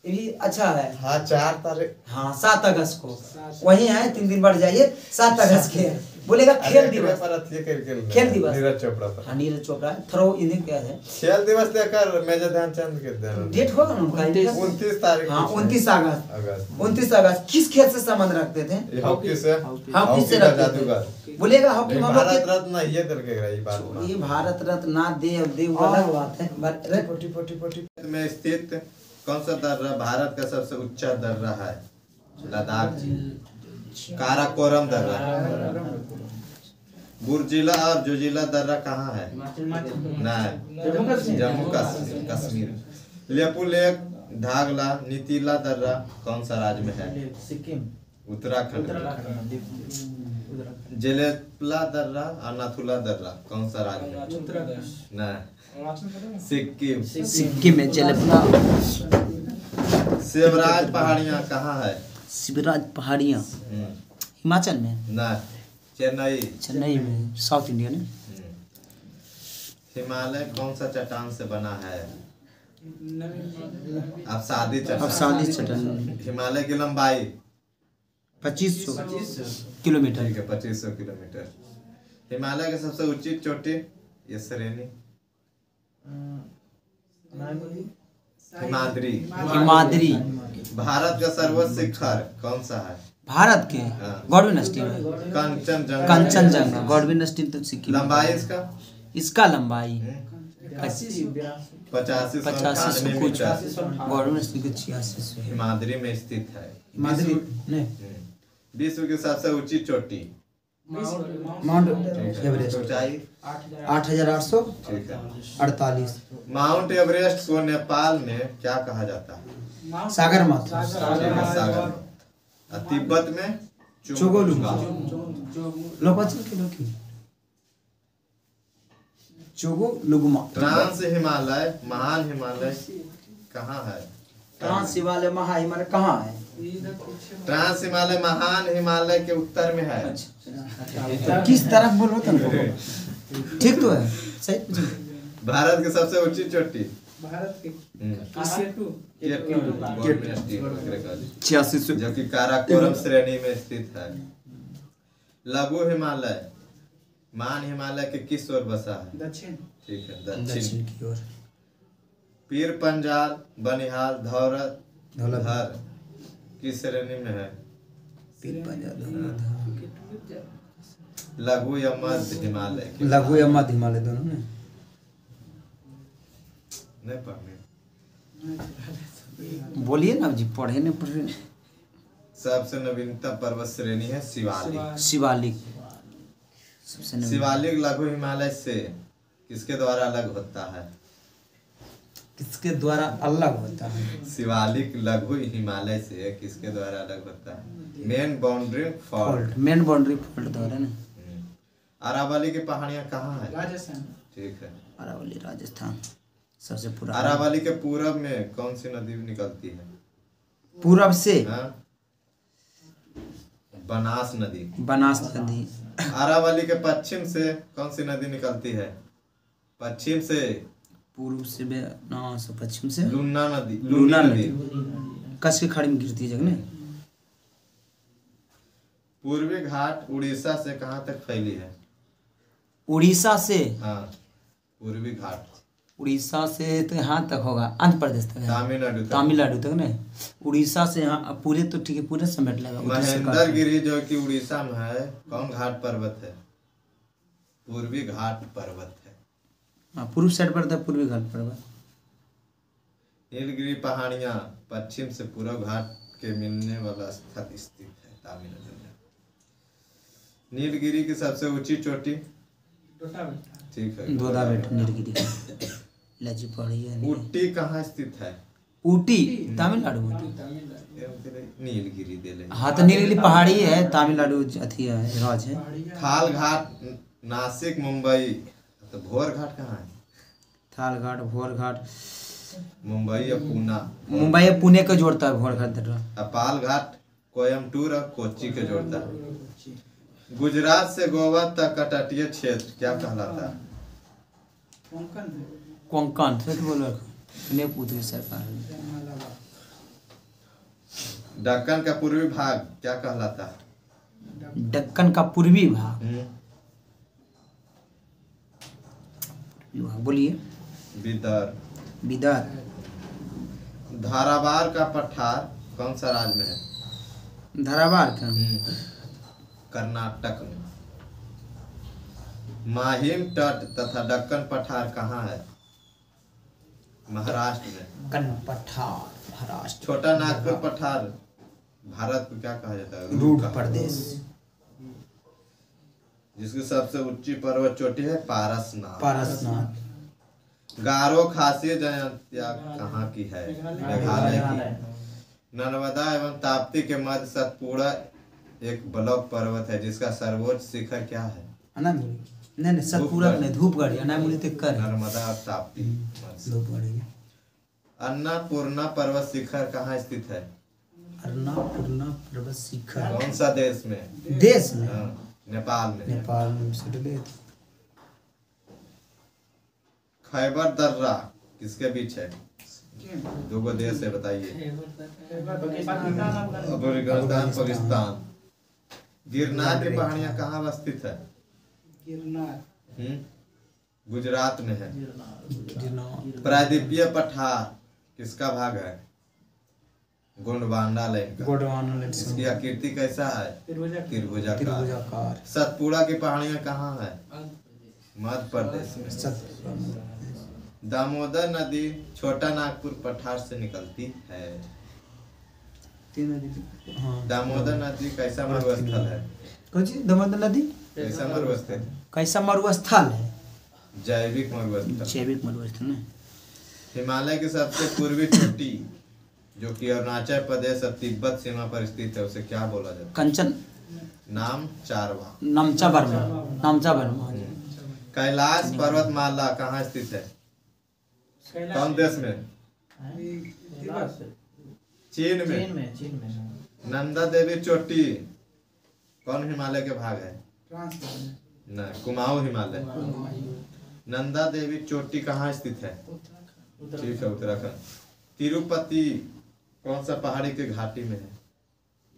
ये भी अच्छा है। हाँ 4 तारीख। हाँ 7 अगस्त को वही है, 3 दिन बढ़ जाइए, 7 अगस्त के बोलेगा खेल दिवस। खेल दिवस नीरज चोपड़ा पर। हाँ नीरज चोपड़ा थ्रो इन्हें क्या है खेल दिवस लेकर मेजर ध्यानचंद के दिन डेट होगा ना उनका 29 तारीख। हाँ 29 अगस्त 29 अगस्त। किस खेल से संबंध रखते थे? हॉकी से। हॉकी से का रखते थे। जादूगर बोलेगा हॉकी में भारत रत्न ये करके रही बात। ये भारत रत्न ना दे अलग बात है। में स्थित कौन सा दर्रा भारत का सबसे ऊंचा दर्रा है? लद्दाख जी। काराकोरम दर्रा। बुर्जिला और जोजिला दर्रा कहाँ है? नहीं, जम्मू कश्मीर। लेपू लेक, धागला, नीतीला दर्रा कौन सा राज्य में है? सिक्किम, उत्तराखंड। जेलेपला दर्रा और नाथुला दर्रा कौन सा राज्य में? नहीं, सिक्किम। सिक्किम में जेलेपला। शिवराज पहाड़ियाँ कहाँ है? शिवराज पहाड़ियाँ हिमाचल में। नहीं, चेन्नई। चेन्नई में, साउथ इंडिया में। हिमालय कौन सा चट्टान से बना है? अवसादी चट्टान। अवसादी चट्टान। हिमालय की लंबाई 2500 किलोमीटर। ठीक है, 2500 किलोमीटर। हिमालय की सबसे ऊंची चोटी ये श्रेणी? हिमाद्री। हिमाद्री। भारत का सर्वोच्च शिखर कौन सा है? भारत के गॉड यूनिवर्सिटी में कंचनजंगा। कंचनजंगा गॉड यूनिवर्सिटी तो सिक्किम। लंबाई इसका? इसका लंबाई 85 कुछ गॉड यूनिवर्सिटी के 86 हिमाद्री में स्थित है। हिमाद्री नहीं, विश्व की सबसे ऊंची चोटी? Mount Everest. ऊंचाई 8848। माउंट एवरेस्ट को नेपाल में क्या कहा जाता है? सागर माथा। सागर। और तिब्बत में चोगोलुंगा। लोपाचल के लोग चोगोलुंगा। ट्रांस हिमालय महान हिमालय कहाँ है? ट्रांस हिमालय महाहिमालय कहाँ है? ट्रांस हिमालय महान हिमालय के उत्तर में है। तो किस तरफ बोलो तुमको? ठीक तो है, सही। भारत की सबसे ऊंची चोटी? भारत के छियासी जो कि काराकोरम श्रेणी में स्थित है। लघु हिमालय महान हिमालय के किस ओर बसा है? दक्षिण। ठीक है, दक्षिण की ओर। पीर पंजाल, बनिहाल, धौलधर किस श्रेणी में है? लघु या मध्य हिमालय? लघु या मध्य हिमालय दोनों में। नहीं पढ़ने। बोलिए ना जी, पढ़े नहीं पढ़े। सबसे नवीनतम पर्वत श्रेणी है शिवालिक। शिवालिक शिवालिक लघु हिमालय से किसके द्वारा अलग होता है? किसके द्वारा अलग होता है? शिवालिक लघु हिमालय से किसके द्वारा अलग होता है? Main boundary fault. Main boundary fault द्वारा ना। अरावली की पहाड़ियाँ कहाँ है? राजस्थान। ठीक है, अरावली राजस्थान सबसे पुराना। अरावली के पूरब में कौन सी नदी निकलती है? पूरब से? हाँ? बनास नदी। बनास नदी। अरावली के पश्चिम से कौन सी नदी निकलती है? पश्चिम से? पूर्व से पश्चिम से लूना नदी। लूना नदी कच्छ की खाड़ी में गिरती है जगह। पूर्वी घाट उड़ीसा से कहाँ तक फैली है? उड़ीसा से? हाँ, पूर्वी घाट उड़ीसा से तो यहाँ तक होगा, आंध्र प्रदेश तक है, तमिलनाडु तक नहीं। उड़ीसा से यहाँ पूरे तो ठीक है, पूरे समेट लगा। महेंद्रगिरी जो कि उड़ीसा में है, कौन घाट पर्वत है? पूर्वी घाट पर्वत है। हाँ, पूर्व साइड पर था पूर्वी घाट पर्वत। नीलगिरी पहाड़ियाँ पश्चिम से पूर्व घाट के मिलने वाला स्थल स्थित है तमिलनाडु में। नीलगिरी की सबसे ऊंची चोटी? ठीक है, दोदा बेट नीलगिरी। लजी पहाड़ी है। ऊटी कहाँ स्थित है? ऊटी तमिलनाडु में। नीलगिरी दे ले। हाँ तो नीलगिरी पहाड़ी है, तमिलनाडु अथी है, राज है। थाल घाट नासिक मुंबई। तो भोर घाट कहाँ है? थाल घाट भोर घाट मुंबई या पूना? मुंबई या पुणे को जोड़ता है भोर घाट। पाल घाट कोयम्बटूर और कोच्चि को जोड़ता है। गुजरात से गोवा तक का तटीय क्षेत्र क्या कहलाता है? कोंकण। फिर बोलो ने पूछी सरकार। दक्कन का पूर्वी भाग क्या कहलाता है? दक्कन का पूर्वी भाग, बोलिए। बिदर। बिदर। धारावार का पठार कौन सा राज्य में है? धारावार का कर्नाटक में। माहिम तट तथा दक्कन पठार कहाँ है? महाराष्ट्र में। दक्कन पठार महाराष्ट्र। छोटा नागपुर पठार भारत को क्या कहा जाता है? रूट प्रदेश। जिसकी सबसे ऊंची पर्वत चोटी है पारसनाथ। पारसनाथ। गारो खासी जनजातियां कहाँ की है? मेघालय की। नर्मदा एवं ताप्ती के मध्य सतपुड़ा एक ब्लॉक पर्वत है जिसका सर्वोच्च शिखर क्या है? नहीं सतपुड़ा नहीं, धूपगढ़। अनामुली तक कर नर्मदा और ताप्ती। धूपगढ़। अन्नपूर्णा पर्वत शिखर कहाँ स्थित है? अन्नपूर्णा पर्वत शिखर कौन सा देश में? देश में? नेपाल में। नेपाल में सटले। खैबर दर्रा किसके बीच है? दो गो देश है, बताइए। अफगानिस्तान पाकिस्तान। गिरनार की पहाड़ियां कहाँ स्थित है? गुजरात में है। प्रायद्वीपीय पठार किसका भाग है? गोंडवाना लाइन का। इसकी आकृति कैसा है? त्रिभुजाकार। सतपुड़ा की पहाड़ियां कहाँ है? मध्य प्रदेश में। दामोदर नदी छोटा नागपुर पठार से निकलती है। दामोदर नदी कैसा मरुस्थल है? दामोदर नदी कैसा मरुस्थल? कैसा मरुस्थल है? जैविक मरुस्थल। जैविक मरुस्थल है। हिमालय की सबसे पूर्वी चोटी जो कि अरुणाचल प्रदेश और तिब्बत सीमा पर स्थित है उसे क्या बोला जाता है? कंचन। नामचा बर्मा। कैलाश पर्वतमाला कहाँ स्थित है? कौन देश में? चीन में। नंदा देवी चोटी कौन हिमालय के भाग है? नहीं, कुमाऊं हिमालय। नंदा देवी चोटी कहाँ स्थित है? ठीक है, उत्तराखंड। तिरुपति कौन सा पहाड़ी के घाटी में है?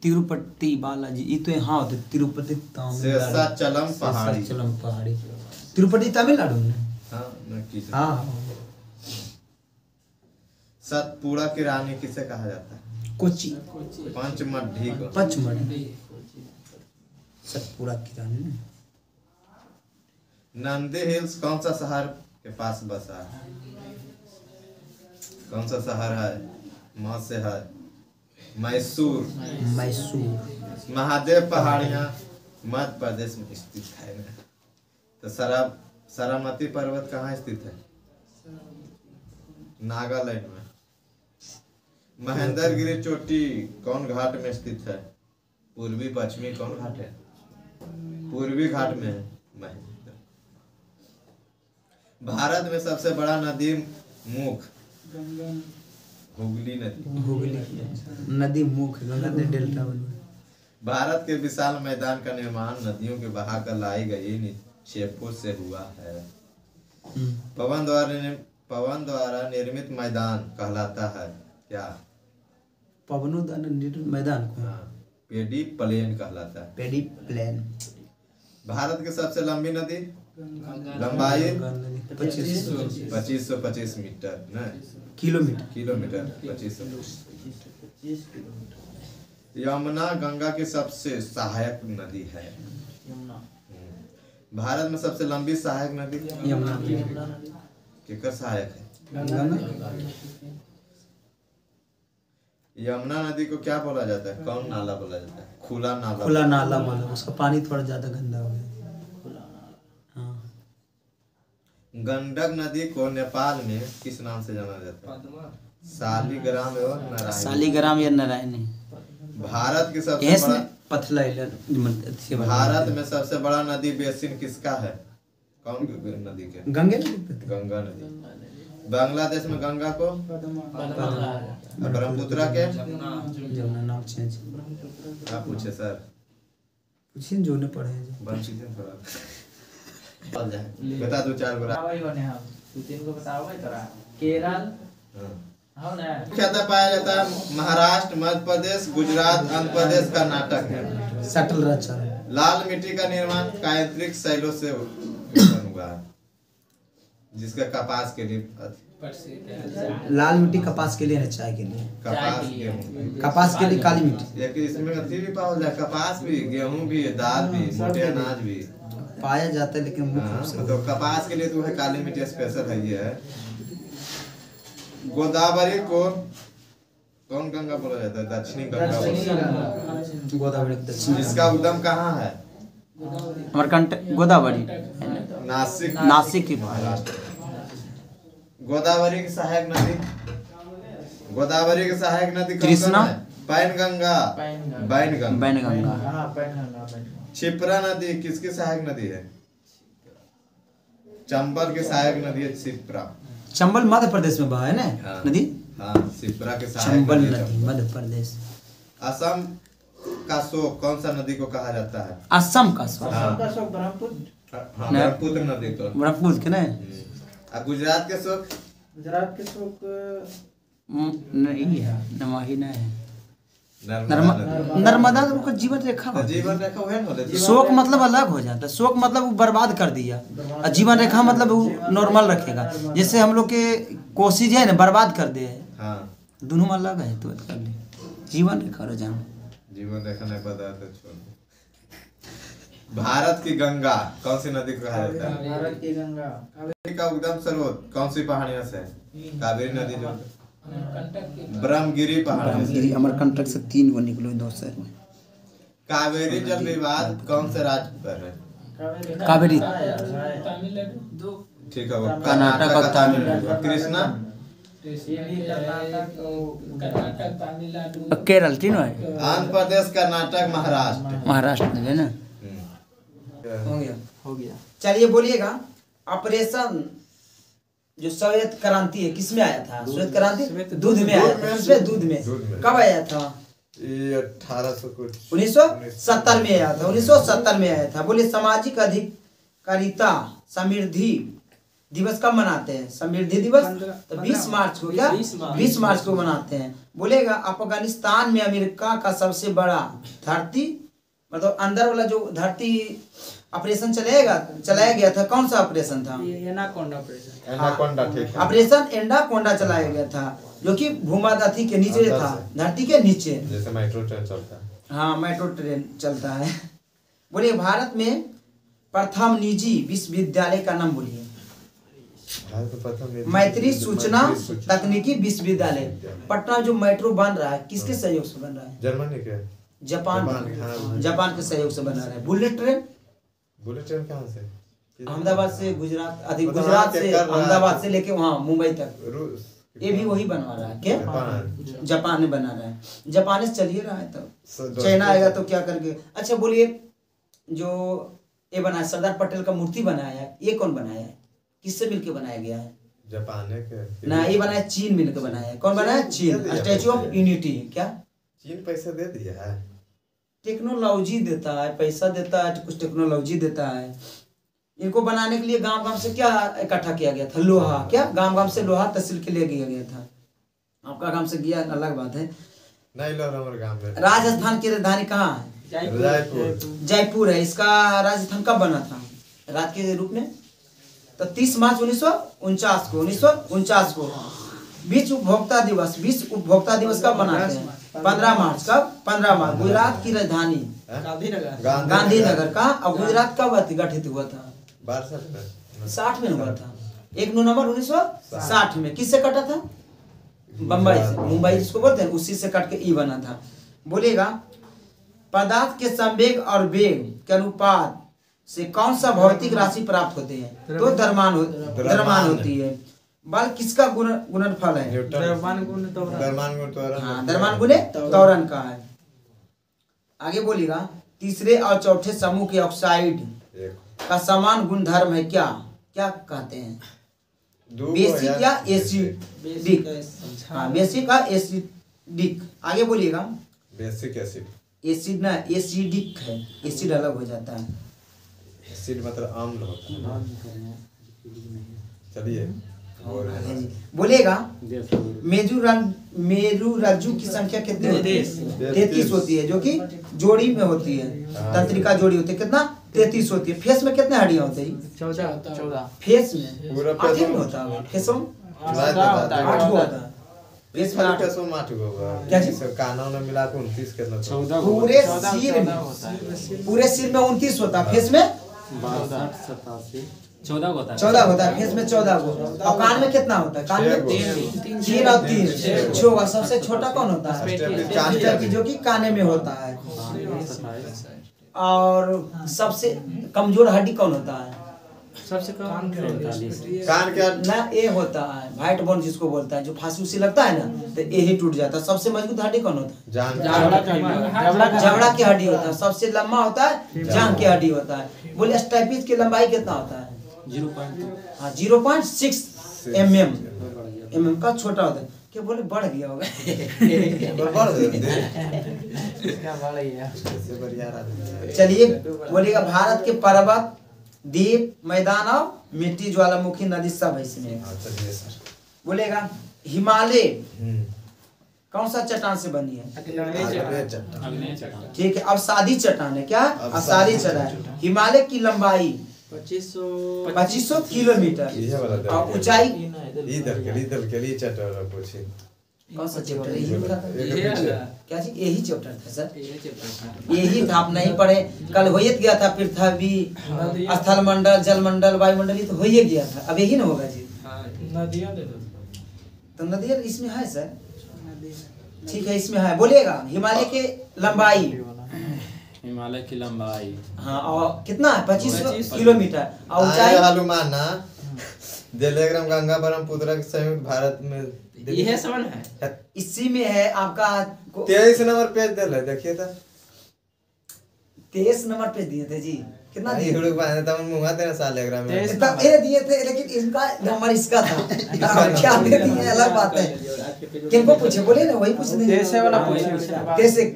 तिरुपति बालाजी। ये तो यहाँ होते तिरुपति शेषाचलम पहाड़ी। तिरुपति तमिलनाडु में। हाँ। सतपुड़ा की रानी किसे कहा जाता है? कोची। पंचमढ़ी को। सतपुड़ा की रानी। नंदी हिल्स कौन सा शहर के पास बसा है? कौन सा शहर है? से है मैसूर। महादेव पहाड़ियां मध्य प्रदेश में स्थित है। तो सरामती पर्वत कहाँ स्थित है? नागालैंड में। महेंद्रगिरी चोटी कौन घाट में स्थित है? पूर्वी पश्चिमी कौन घाट है? पूर्वी घाट में है महेंद्र। भारत में सबसे बड़ा नदी मुख हुगली नदी मुख गंगा डेल्टा। भारत के विशाल मैदान का निर्माण नदियों के बहाकर लाई गई निक्षेपों से हुआ है। पवन द्वारा निर्मित मैदान कहलाता है क्या? पवनों द्वारा निर्मित मैदान को पेडी प्लेन कहलाता है। पेडी प्लेन। भारत की सबसे लंबी नदी लंबाई 2525 मीटर किलोमीटर 2525। यमुना गंगा की सबसे सहायक नदी है। भारत में सबसे लंबी सहायक नदी यमुना। किसका सहायक है? यमुना नदी को क्या बोला जाता है? कौन नाला बोला जाता है? खुला नाला बोला। उसका पानी थोड़ा ज्यादा गंदा हो गया। गंडक नदी को नेपाल में किस नाम से जाना जाता है? शालिग्राम एवं शालिग्राम या नारायणी। भारत की सबसे बड़ा भारत में सबसे बड़ा नदी बेसिन किसका है? कौन नदी के? गंगा नदी। बांग्लादेश में गंगा को ब्रह्मपुत्र के जमुना नाम चेंज। आप पूछे सर, पूछिए जो ने पढ़े हैं। बता दो 4 बार। तू 3 को बताओगे तोरा। केरल, मुख्यतः पाया जाता है महाराष्ट्र, मध्य प्रदेश, गुजरात, आंध्र प्रदेश, कर्नाटक है। सटल रचा है। लाल मिट्टी का निर्माण कायांत्रिक शैलों से उत्पन्न हुआ है, जिसका कपास के लिए लाल मिट्टी कपास के लिए है, चाय के लिए। कपास गेहूं, कपास के लिए काली मिट्टी। एक इसमें अथी भी पाया जाए, कपास भी, गेहूं भी, दाल भी, मोटे अनाज भी पाया जाता है, लेकिन मुख्य रूप से मतलब कपास के लिए तो है काली मिट्टी स्पेशल है। ये है गोदावरी को कौन गंगा बोला जाता है? दक्षिणी गंगा बोला जाता है। गोदावरी के दक्षिण। इसका उद्गम कहाँ है? अमरकंटक गोदावरी नासिक, नासिक की महाराष्ट्र। गोदावरी की सहायक नदी, गोदावरी की सहायक नदी कौन कृष्णा, है? पैनगंगा, बैनगंगा। बैनगंगा। क्षिप्रा नदी किसकी सहायक नदी है? चंबल की सहायक नदी है क्षिप्रा। चंबल मध्य प्रदेश में बहा है ना हाँ। नदी। हाँ, क्षिप्रा के सहायक चंबल नदी है नदी मध्य प्रदेश। असम का शोक कौन सा नदी को कहा जाता है? असम का शोक। हाँ, ब्रह्मपुत्र। हाँ, ब्रह्मपुत्र नदी को। ब्रह्मपुत्र के ना। और गुजरात के शोक? गुजरात के शोक नहीं है, नमाही नहीं है। नर्मदा नदी। नर्मदा का जीवन रेखा तो होती है। जीवन रेखा वह ना शोक मतलब अलग हो जाता है। शोक मतलब वो बर्बाद कर दिया, और जीवन रेखा मतलब वो नॉर्मल रखेगा। जैसे हम लोग के कोसी जो है ना बर्बाद कर दिए, हाँ, दोनों में अलग है। तो कर ले जीवन रेखा रो जान। जीवन रेखा नहीं पता तो छोड़ दो। भारत की गंगा कौन सी नदी को कहा जाता है? भारत की गंगा। कावेरी का उद्गम स्रोत कौन सी पहाड़ियों से? कावेरी नदी जो ब्रह्मगिरी पहाड़ियों से। गिरी अमरकंटक से 3 गो निकलो 2 शहर में। कावेरी जल विवाद कौन से राज्य पर है? कावेरी ठीक है, वो कर्नाटक और तमिलनाडु। कृष्णा केरल तीनों है। आंध्र प्रदेश, कर्नाटक, महाराष्ट्र। महाराष्ट्र में है ना। हो गया। चलिए बोलिएगा, ऑपरेशन जो श्वेत क्रांति है किसमें आया था? श्वेत क्रांति दूध में आया था। किसमें? दूध में। कब आया था? ये 1800 कुछ 1970 में आया था। 1970 में आया था। बोलिए सामाजिक अधिकारिता समृद्धि दिवस कब मनाते हैं? समृद्धि दिवस तो 20 मार्च को। क्या 20 मार्च को मनाते हैं? बोलेगा अफगानिस्तान में अमेरिका का सबसे बड़ा धरती मतलब अंदर वाला जो धरती ऑपरेशन चलाया गया था, कौन सा ऑपरेशन था? Anaconda operation. एनाकोंडा, ठीक है। ऑपरेशन एनाकोंडा चलाया गया था, जो कि भूमध्य के नीचे था, धरती के नीचे। जैसे मेट्रो ट्रेन चलता है। हाँ, मेट्रो ट्रेन चलता है। बोलिए भारत में प्रथम निजी विश्वविद्यालय का नाम बोलिए। मैत्री सूचना तकनीकी विश्वविद्यालय पटना जो मेट्रो बन रहा है किसके सहयोग से बन रहा है? जर्मनी के, जापान के सहयोग से बना रहा है। बुलेट ट्रेन कहाँ से? अहमदाबाद से गुजरात से अहमदाबाद से लेके वहाँ मुंबई तक, ये भी वही बनवा रहा है। क्या जापान में बना रहा है। जापान से चलिए रहा है, तो चाइना आएगा तो क्या करके। अच्छा बोलिए, जो ये बनाया सरदार पटेल का मूर्ति बनाया है, ये कौन बनाया है? किससे मिलकर बनाया गया है? जापान के ना, ये बनाया चीन मिलकर बनाया है। कौन बनाया? चीन। Statue of unity. क्या चीन पैसा दे दिया है? टेक्नोलॉजी देता है, पैसा देता है, कुछ टेक्नोलॉजी देता है। इनको बनाने के लिए गांव गांव से क्या इकट्ठा किया गया था? लोहा। क्या गांव गांव से लोहा तहसील के लिए गया था? आपका गांव से गया अलग बात है। नहीं लो हमारे गांव में। राजस्थान की राजधानी कहाँ है? जयपुर है। इसका राजस्थान कब बना था राज्य के रूप में? तो 30 मार्च 1949 को विश्व उपभोक्ता दिवस। विश्व उपभोक्ता दिवस कब मनाते हैं? 15 मार्च। कब? 15 मार्च। गुजरात की राजधानी गांधीनगर का। और गुजरात कब गठित हुआ था? 60 में हुआ था। 1 नवंबर 1960 में। किससे कटा था? बम्बई से। मुंबई जिसको बोलते हैं उसी से कट के ई बना था। बोलेगा पदार्थ के संवेग और वेग के अनुपात से कौन सा भौतिक राशि प्राप्त होते हैं? तो द्रव्यमान होती है। बल किसका गुणनफल है? द्रव्यमान गुण त्वरण का है। आगे बोलिएगा तीसरे और चौथे समूह के ऑक्साइड का समान गुण धर्म है। क्या क्या कहते हैं? बेसिक या एसिडिक? हाँ, बेसिक या एसिडिक। आगे बोलिएगा बेसिक एसिड। एसिड ना, एसिडिक है। एसिड अलग हो जाता है। एसिड मतलब अम्ल होता है। चलिए बोलिएगा मेरू रज्जु की संख्या कितनी होती है? 33 होती है, जो कि जोड़ी में होती है, तंत्रिका जोड़ी होती है। कितना? 33 होती है। फेस में कितने हड्डियां होती है? 14 फेस में पूरा 8 नहीं होता, फेसों में 8 होता है। फेस में 8 क्या चीज? कानों में मिला के 29 कितना? 14 पूरे सिर में 29 होता है, फेस में 62 87 14 होता है। 14 होता है, फेस में 14 को। और कान में कितना होता है? कान में 3 और 3 6 होगा। सबसे छोटा कौन होता है? स्टेपी, जो कि काने में होता है। और सबसे कमजोर हड्डी कौन होता है? सबसे कम कान क्या? ना ए होता है, व्हाइट बोन जिसको बोलता है, जो फांसी उसी लगता है ना तो ए ही टूट जाता है। सबसे मजबूत हड्डी कौन होता है? जबड़ा की हड्डी होता है। सबसे लंबा होता है जांघ की हड्डी होता है। बोले स्टेपीज की लंबाई कितना होता है? 0.6 mm का छोटा होता है। क्या बोले बढ़ गया होगा? चलिए बोलिएगा भारत के पर्वत, द्वीप, मैदान और मिट्टी, ज्वालामुखी, नदी सब है इसमें। बोलेगा हिमालय कौन सा चट्टान से बनी है? ठीक है। अब सादी चट्टान है। क्या? अब सादी चट्टान। हिमालय की लंबाई 2500 किलोमीटर और ऊंचाई कौन सा चैप्टर है? क्या चीज? यही चैप्टर था सर, यही था। आप नहीं पढ़े? कल हो गया था पृथ्वी, स्थल मंडल, जल मंडल, वायुमंडल, ये तो हो ही गया था। अब यही ना होगा जी। तो नदियाँ इसमें है सर। ठीक है, इसमें है। बोलिएगा हिमालय के लंबाई, हिमालय की लंबाई हाँ, और कितना है? 2500 किलोमीटर और ऊंचाई हनुमान जलेग्राम गंगा ब्रह्मपुत्र के संयुक्त भारत में यह समान है। इसी में है आपका 23 नंबर पेज दे ले, देखिए तो 23 नंबर पेज दिए थे जी। कितना दिए? हुड़क बांधे तब मुंगा तेरे सालेग्राम में इतना ये दिए थे, लेकिन इनका नंबर इसका था। क्या दे दिए अलग बात है। किनको पूछे? बोले ना, वही पूछ देंगे। 23 वाला पूछे।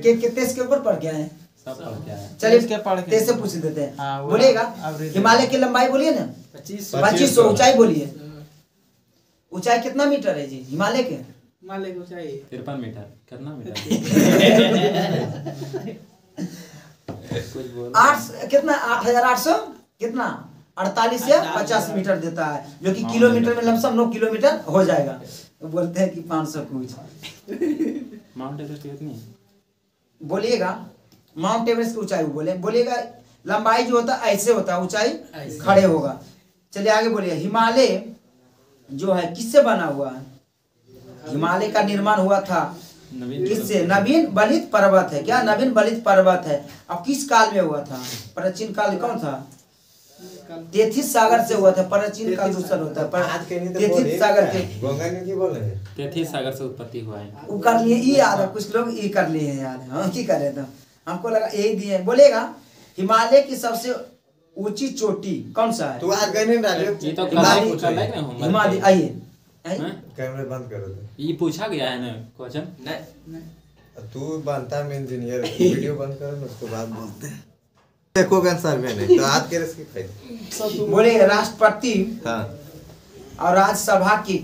23 के ऊपर पढ़ के आए। चलिए 23 से पूछ देते हैं। बोलिएगा हिमालय की लंबाई बोलिए ना 2500। ऊंचाई बोलिए, ऊंचाई कितना मीटर है जी हिमालय के? हिमालय की ऊंचाई 53 मीटर। कितना मीटर? 8 कितना? 8800 कितना? 48 या 50 मीटर देता है, जो कि किलोमीटर में लमसम 9 किलोमीटर हो जाएगा। बोलते हैं कि 500 कुछ। माउंट एवरेस्ट कितनी? बोलिएगा माउंट एवरेस्ट की ऊंचाई बोलिएगा लंबाई जो होता है ऐसे होता है, ऊंचाई खड़े होगा। चलिए आगे बोलिए हिमालय जो है किससे बना हुआ है? हिमालय का निर्माण हुआ था किससे? नवीन बलित पर्वत है। क्या? नवीन बलित पर्वत है। अब किस काल में हुआ था? प्राचीन काल कौन था? तेथिस सागर से हुआ था। प्राचीन काल दूसरा होता है। तेथिस सागर के तेथिस सागर से उत्पत्ति हुआ है। वो कर लिए ये याद है, कुछ लोग ये कर लिए हैं यार। हम की करे तो हमको लगा यही दिए। बोलेगा हिमालय की सबसे ऊंची चोटी कौन सा है? तू आज गए नहीं राजू? ये तो हिमालय हिमालय। आइए कैमरे बंद कर दे। ये पूछा गया है ना क्वेश्चन। नहीं तू बनता में इंजीनियर, वीडियो बंद कर ना, उसके बाद बोलते हैं। देखो आंसर में नहीं तो आज के इसकी खाई। बोले राष्ट्रपति हाँ और राज्यसभा की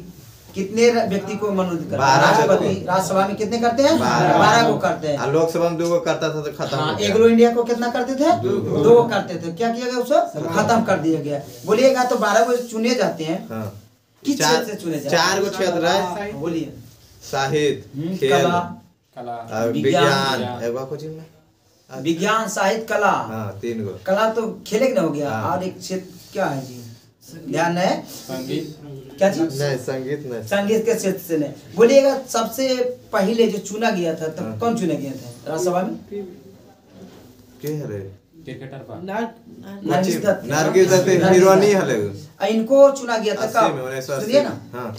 कितने व्यक्ति को मनोनीत करते हैं? 12 राष्ट्रपति राज्यसभा में कितने करते हैं? 12 को करते हैं। लोकसभा में 2 को करता था तो खत्म हो गया। एग्रो इंडिया को कितना करते थे? 2 को करते थे। क्या किया गया? उसको खत्म कर दिया गया। बोलिएगा तो 12 को चुने जाते हैं। किस क्षेत्र से चुने जाते हैं? 4 को क्षेत्र है। बोलिए साहित्य, खेल, कला, विज्ञान, एगो कुछ में विज्ञान, साहित्य, कला। हाँ 3 गो। कला तो खेले के ना हो गया। और एक क्षेत्र क्या है जी? ध्यान है संगीत। क्या चीज? नहीं संगीत नहीं। संगीत के क्षेत्र से नहीं। बोलिएगा सबसे पहले जो चुना गया था तब कौन चुने गया था राज्यसभा में? के रे क्रिकेटर पर नरगिस दत्त। नरगिस दत्त हीरोनी हले। इनको चुना गया था कब? 1980 सुनिए ना, हाँ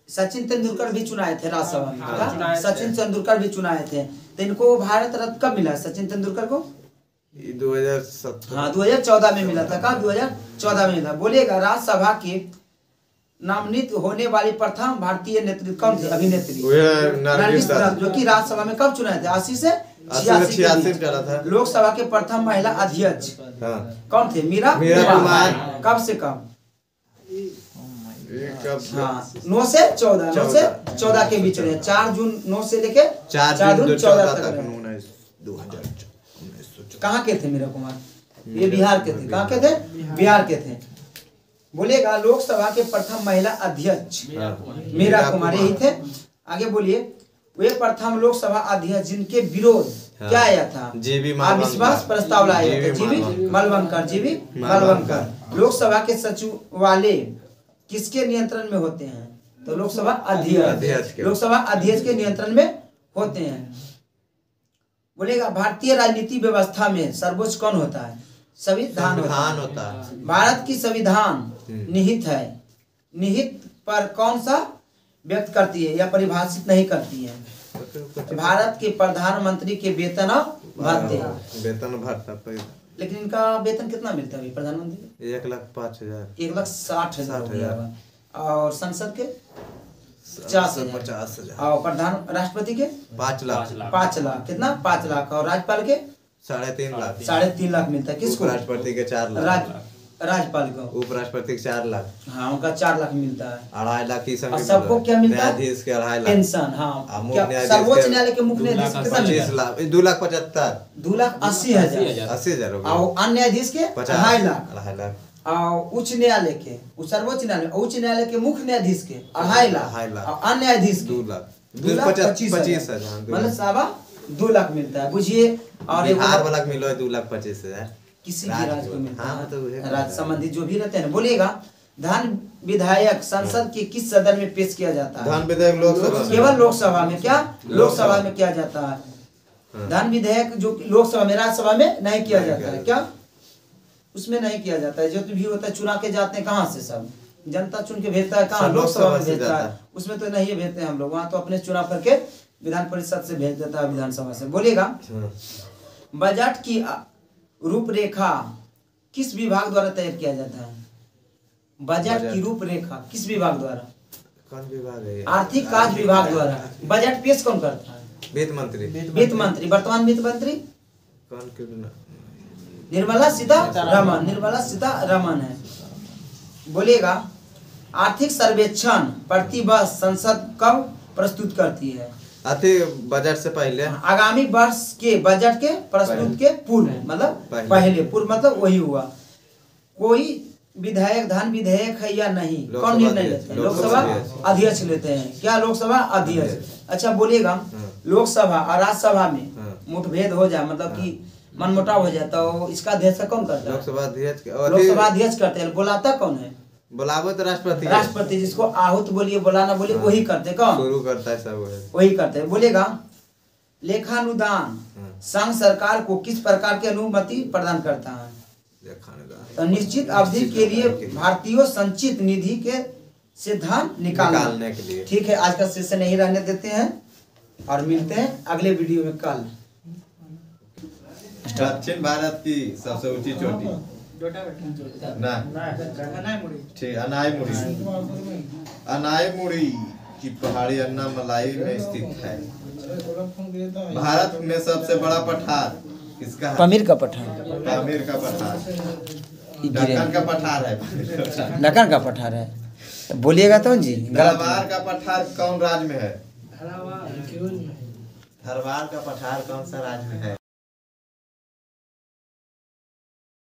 सचिन तेंदुलकर भी चुनाए थे राज्यसभा में। क्या? सचिन तेंदुलकर भी चुनाए थे। तो इनको भारत रत्न कब मिला सचिन तेंदुलकर को? 2017। हाँ 2014 में मिला था। कब? 2014 में मिला। बोलिएगा राज्यसभा की नामित होने वाली प्रथम भारतीय नेत्री कौन थी? अभिनेत्री नरगिस दत्त, जो कि राज्यसभा में कब चुनाए थे? 80 से 86 चला था। लोकसभा के प्रथम महिला अध्यक्ष कौन थे? मीरा कुमार। कब से कब? हाँ 9 से 14, 9 से 14 के बीच रहे। 4 जून 9 से लेके 4 जून 14 तक रहे। 2019 कहाँ के थे मीरा कुमार? ये बिहार के थे। कहाँ के थे? बिहार के थे। बोलिएगा लोकसभा के प्रथम महिला अध्यक्ष मीरा कुमार यही थे। आगे बोलिए। वे प्रथम लोकसभा अध्यक्ष जिनके विरोध क्या आया था? अविश्वास प्रस्ताव लाया था। जीवी मलवंकर। लोकसभा के सचिवालय किसके नियंत्रण में होते हैं? तो लोकसभा अध्यक्ष, लोकसभा अध्यक्ष के नियंत्रण में होते हैं। बोलेगा भारतीय राजनीति व्यवस्था में सर्वोच्च कौन होता है? संविधान होता है। भारत की संविधान निहित है। निहित पर कौन सा व्यक्त करती है या परिभाषित नहीं करती है? भारत के प्रधानमंत्री के वेतन भत्ते। लेकिन इनका वेतन कितना मिलता है प्रधानमंत्री? 1,05,000 1,60,000। और संसद के 50,000। और प्रधान राष्ट्रपति के 5 लाख। 5 लाख। कितना? 5 लाख। और राज्यपाल के 3.5 लाख। 3.5 लाख मिलता है। किसको? राष्ट्रपति के 4 लाख। राज्यपाल को। उपराष्ट्रपति के 4 लाख। हाँ उनका 4 लाख मिलता है। 2.5 लाख की और सबको क्या मिलता है? न्यायाधीश के 2.5 लाख पेंशन। हाँ सर्वोच्च न्यायालय के मुख्य न्यायाधीश कितना? 25 लाख। 2,75,000। 2,80,000। 80,000 हो गया। और अन्य न्यायाधीश के 2.5 लाख। 2.5 लाख। और उच्च न्यायालय के, सर्वोच्च न्यायालय, उच्च न्यायालय के मुख्य न्यायाधीश के 2.5 लाख। और अन्य न्यायाधीश 2 लाख। 2,25,000। मतलब 2 लाख मिलता है। बुझिए। और बिहार वाला मिलो है 2,25,000। किसी भी राज्य को मिलता हाँ, तो है। राज्य संबंधी जो भी रहते हैं। बोलिएगा धन विधायक संसद के किस सदन में पेश किया जाता है? धन विधायक लोकसभा। केवल लोकसभा में। क्या? लोकसभा में किया जाता है। धन विधेयक जो लोकसभा में, राज्यसभा में नहीं किया जाता है। क्या? उसमें नहीं किया जाता है। जो भी होता है चुना के जाते हैं कहाँ से? सब जनता चुन के भेजता है। कहाँ? लोकसभा में भेजता है। उसमें तो नहीं भेजते हम लोग। वहाँ तो अपने चुनाव करके विधान परिषद से भेज देता है, विधानसभा से। बोलिएगा बजट की रूपरेखा किस विभाग द्वारा तैयार किया जाता है? बजट की रूपरेखा किस विभाग द्वारा? कौन विभाग है? आर्थिक कार्य विभाग द्वारा। बजट पेश कौन करता है? वित्त मंत्री। वित्त मंत्री। वर्तमान वित्त मंत्री कौन? निर्मला सीतारमण। निर्मला सीतारमण है। बोलिएगा आर्थिक सर्वेक्षण प्रतिवर्ष संसद कब प्रस्तुत करती है? बजट से पहले। आगामी वर्ष के बजट के प्रस्तुत के पूर्व, मतलब पहले। पूर्व मतलब वही हुआ। कोई विधायक धन विधेयक है या नहीं, कौन निर्णय लेते हैं? लोकसभा अध्यक्ष लेते हैं। क्या? लोकसभा अध्यक्ष। अच्छा बोलिएगा लोकसभा और राज्यसभा में मुठभेद हो जाए, मतलब कि मनमुटाव हो जाए, तो इसका अध्यक्ष कौन करता है? लोकसभा अध्यक्ष। लोकसभा अध्यक्ष करते हैं। बुलाता कौन है? बुलावो तो राष्ट्रपति। राष्ट्रपति। जिसको आहूत बोलिए, बुलाना बोलिए, वही करते। कौन शुरू करता है? सब वही करते हैं। बोलेगा लेखानुदान संघ सरकार को किस प्रकार की अनुमति प्रदान करता है? तो निश्चित अवधि के लिए भारतीय संचित निधि के से धन निकालने के लिए। ठीक है, आज का सेशन यही रहने देते हैं और मिलते हैं अगले वीडियो में कल। दक्षिण भारत की सबसे ऊंची चोटी अनायमुड़ी की पहाड़ी अन्नामलाई में स्थित है। भारत में सबसे बड़ा पठार किसका है? पमीर का पठार। पमीर का पठार। दक्कन का पठार है। दक्कन का पठार है। बोलिएगा तो जी। धरवार का पठार कौन राज्य में है? धरवार का पठार कौन सा राज्य में है?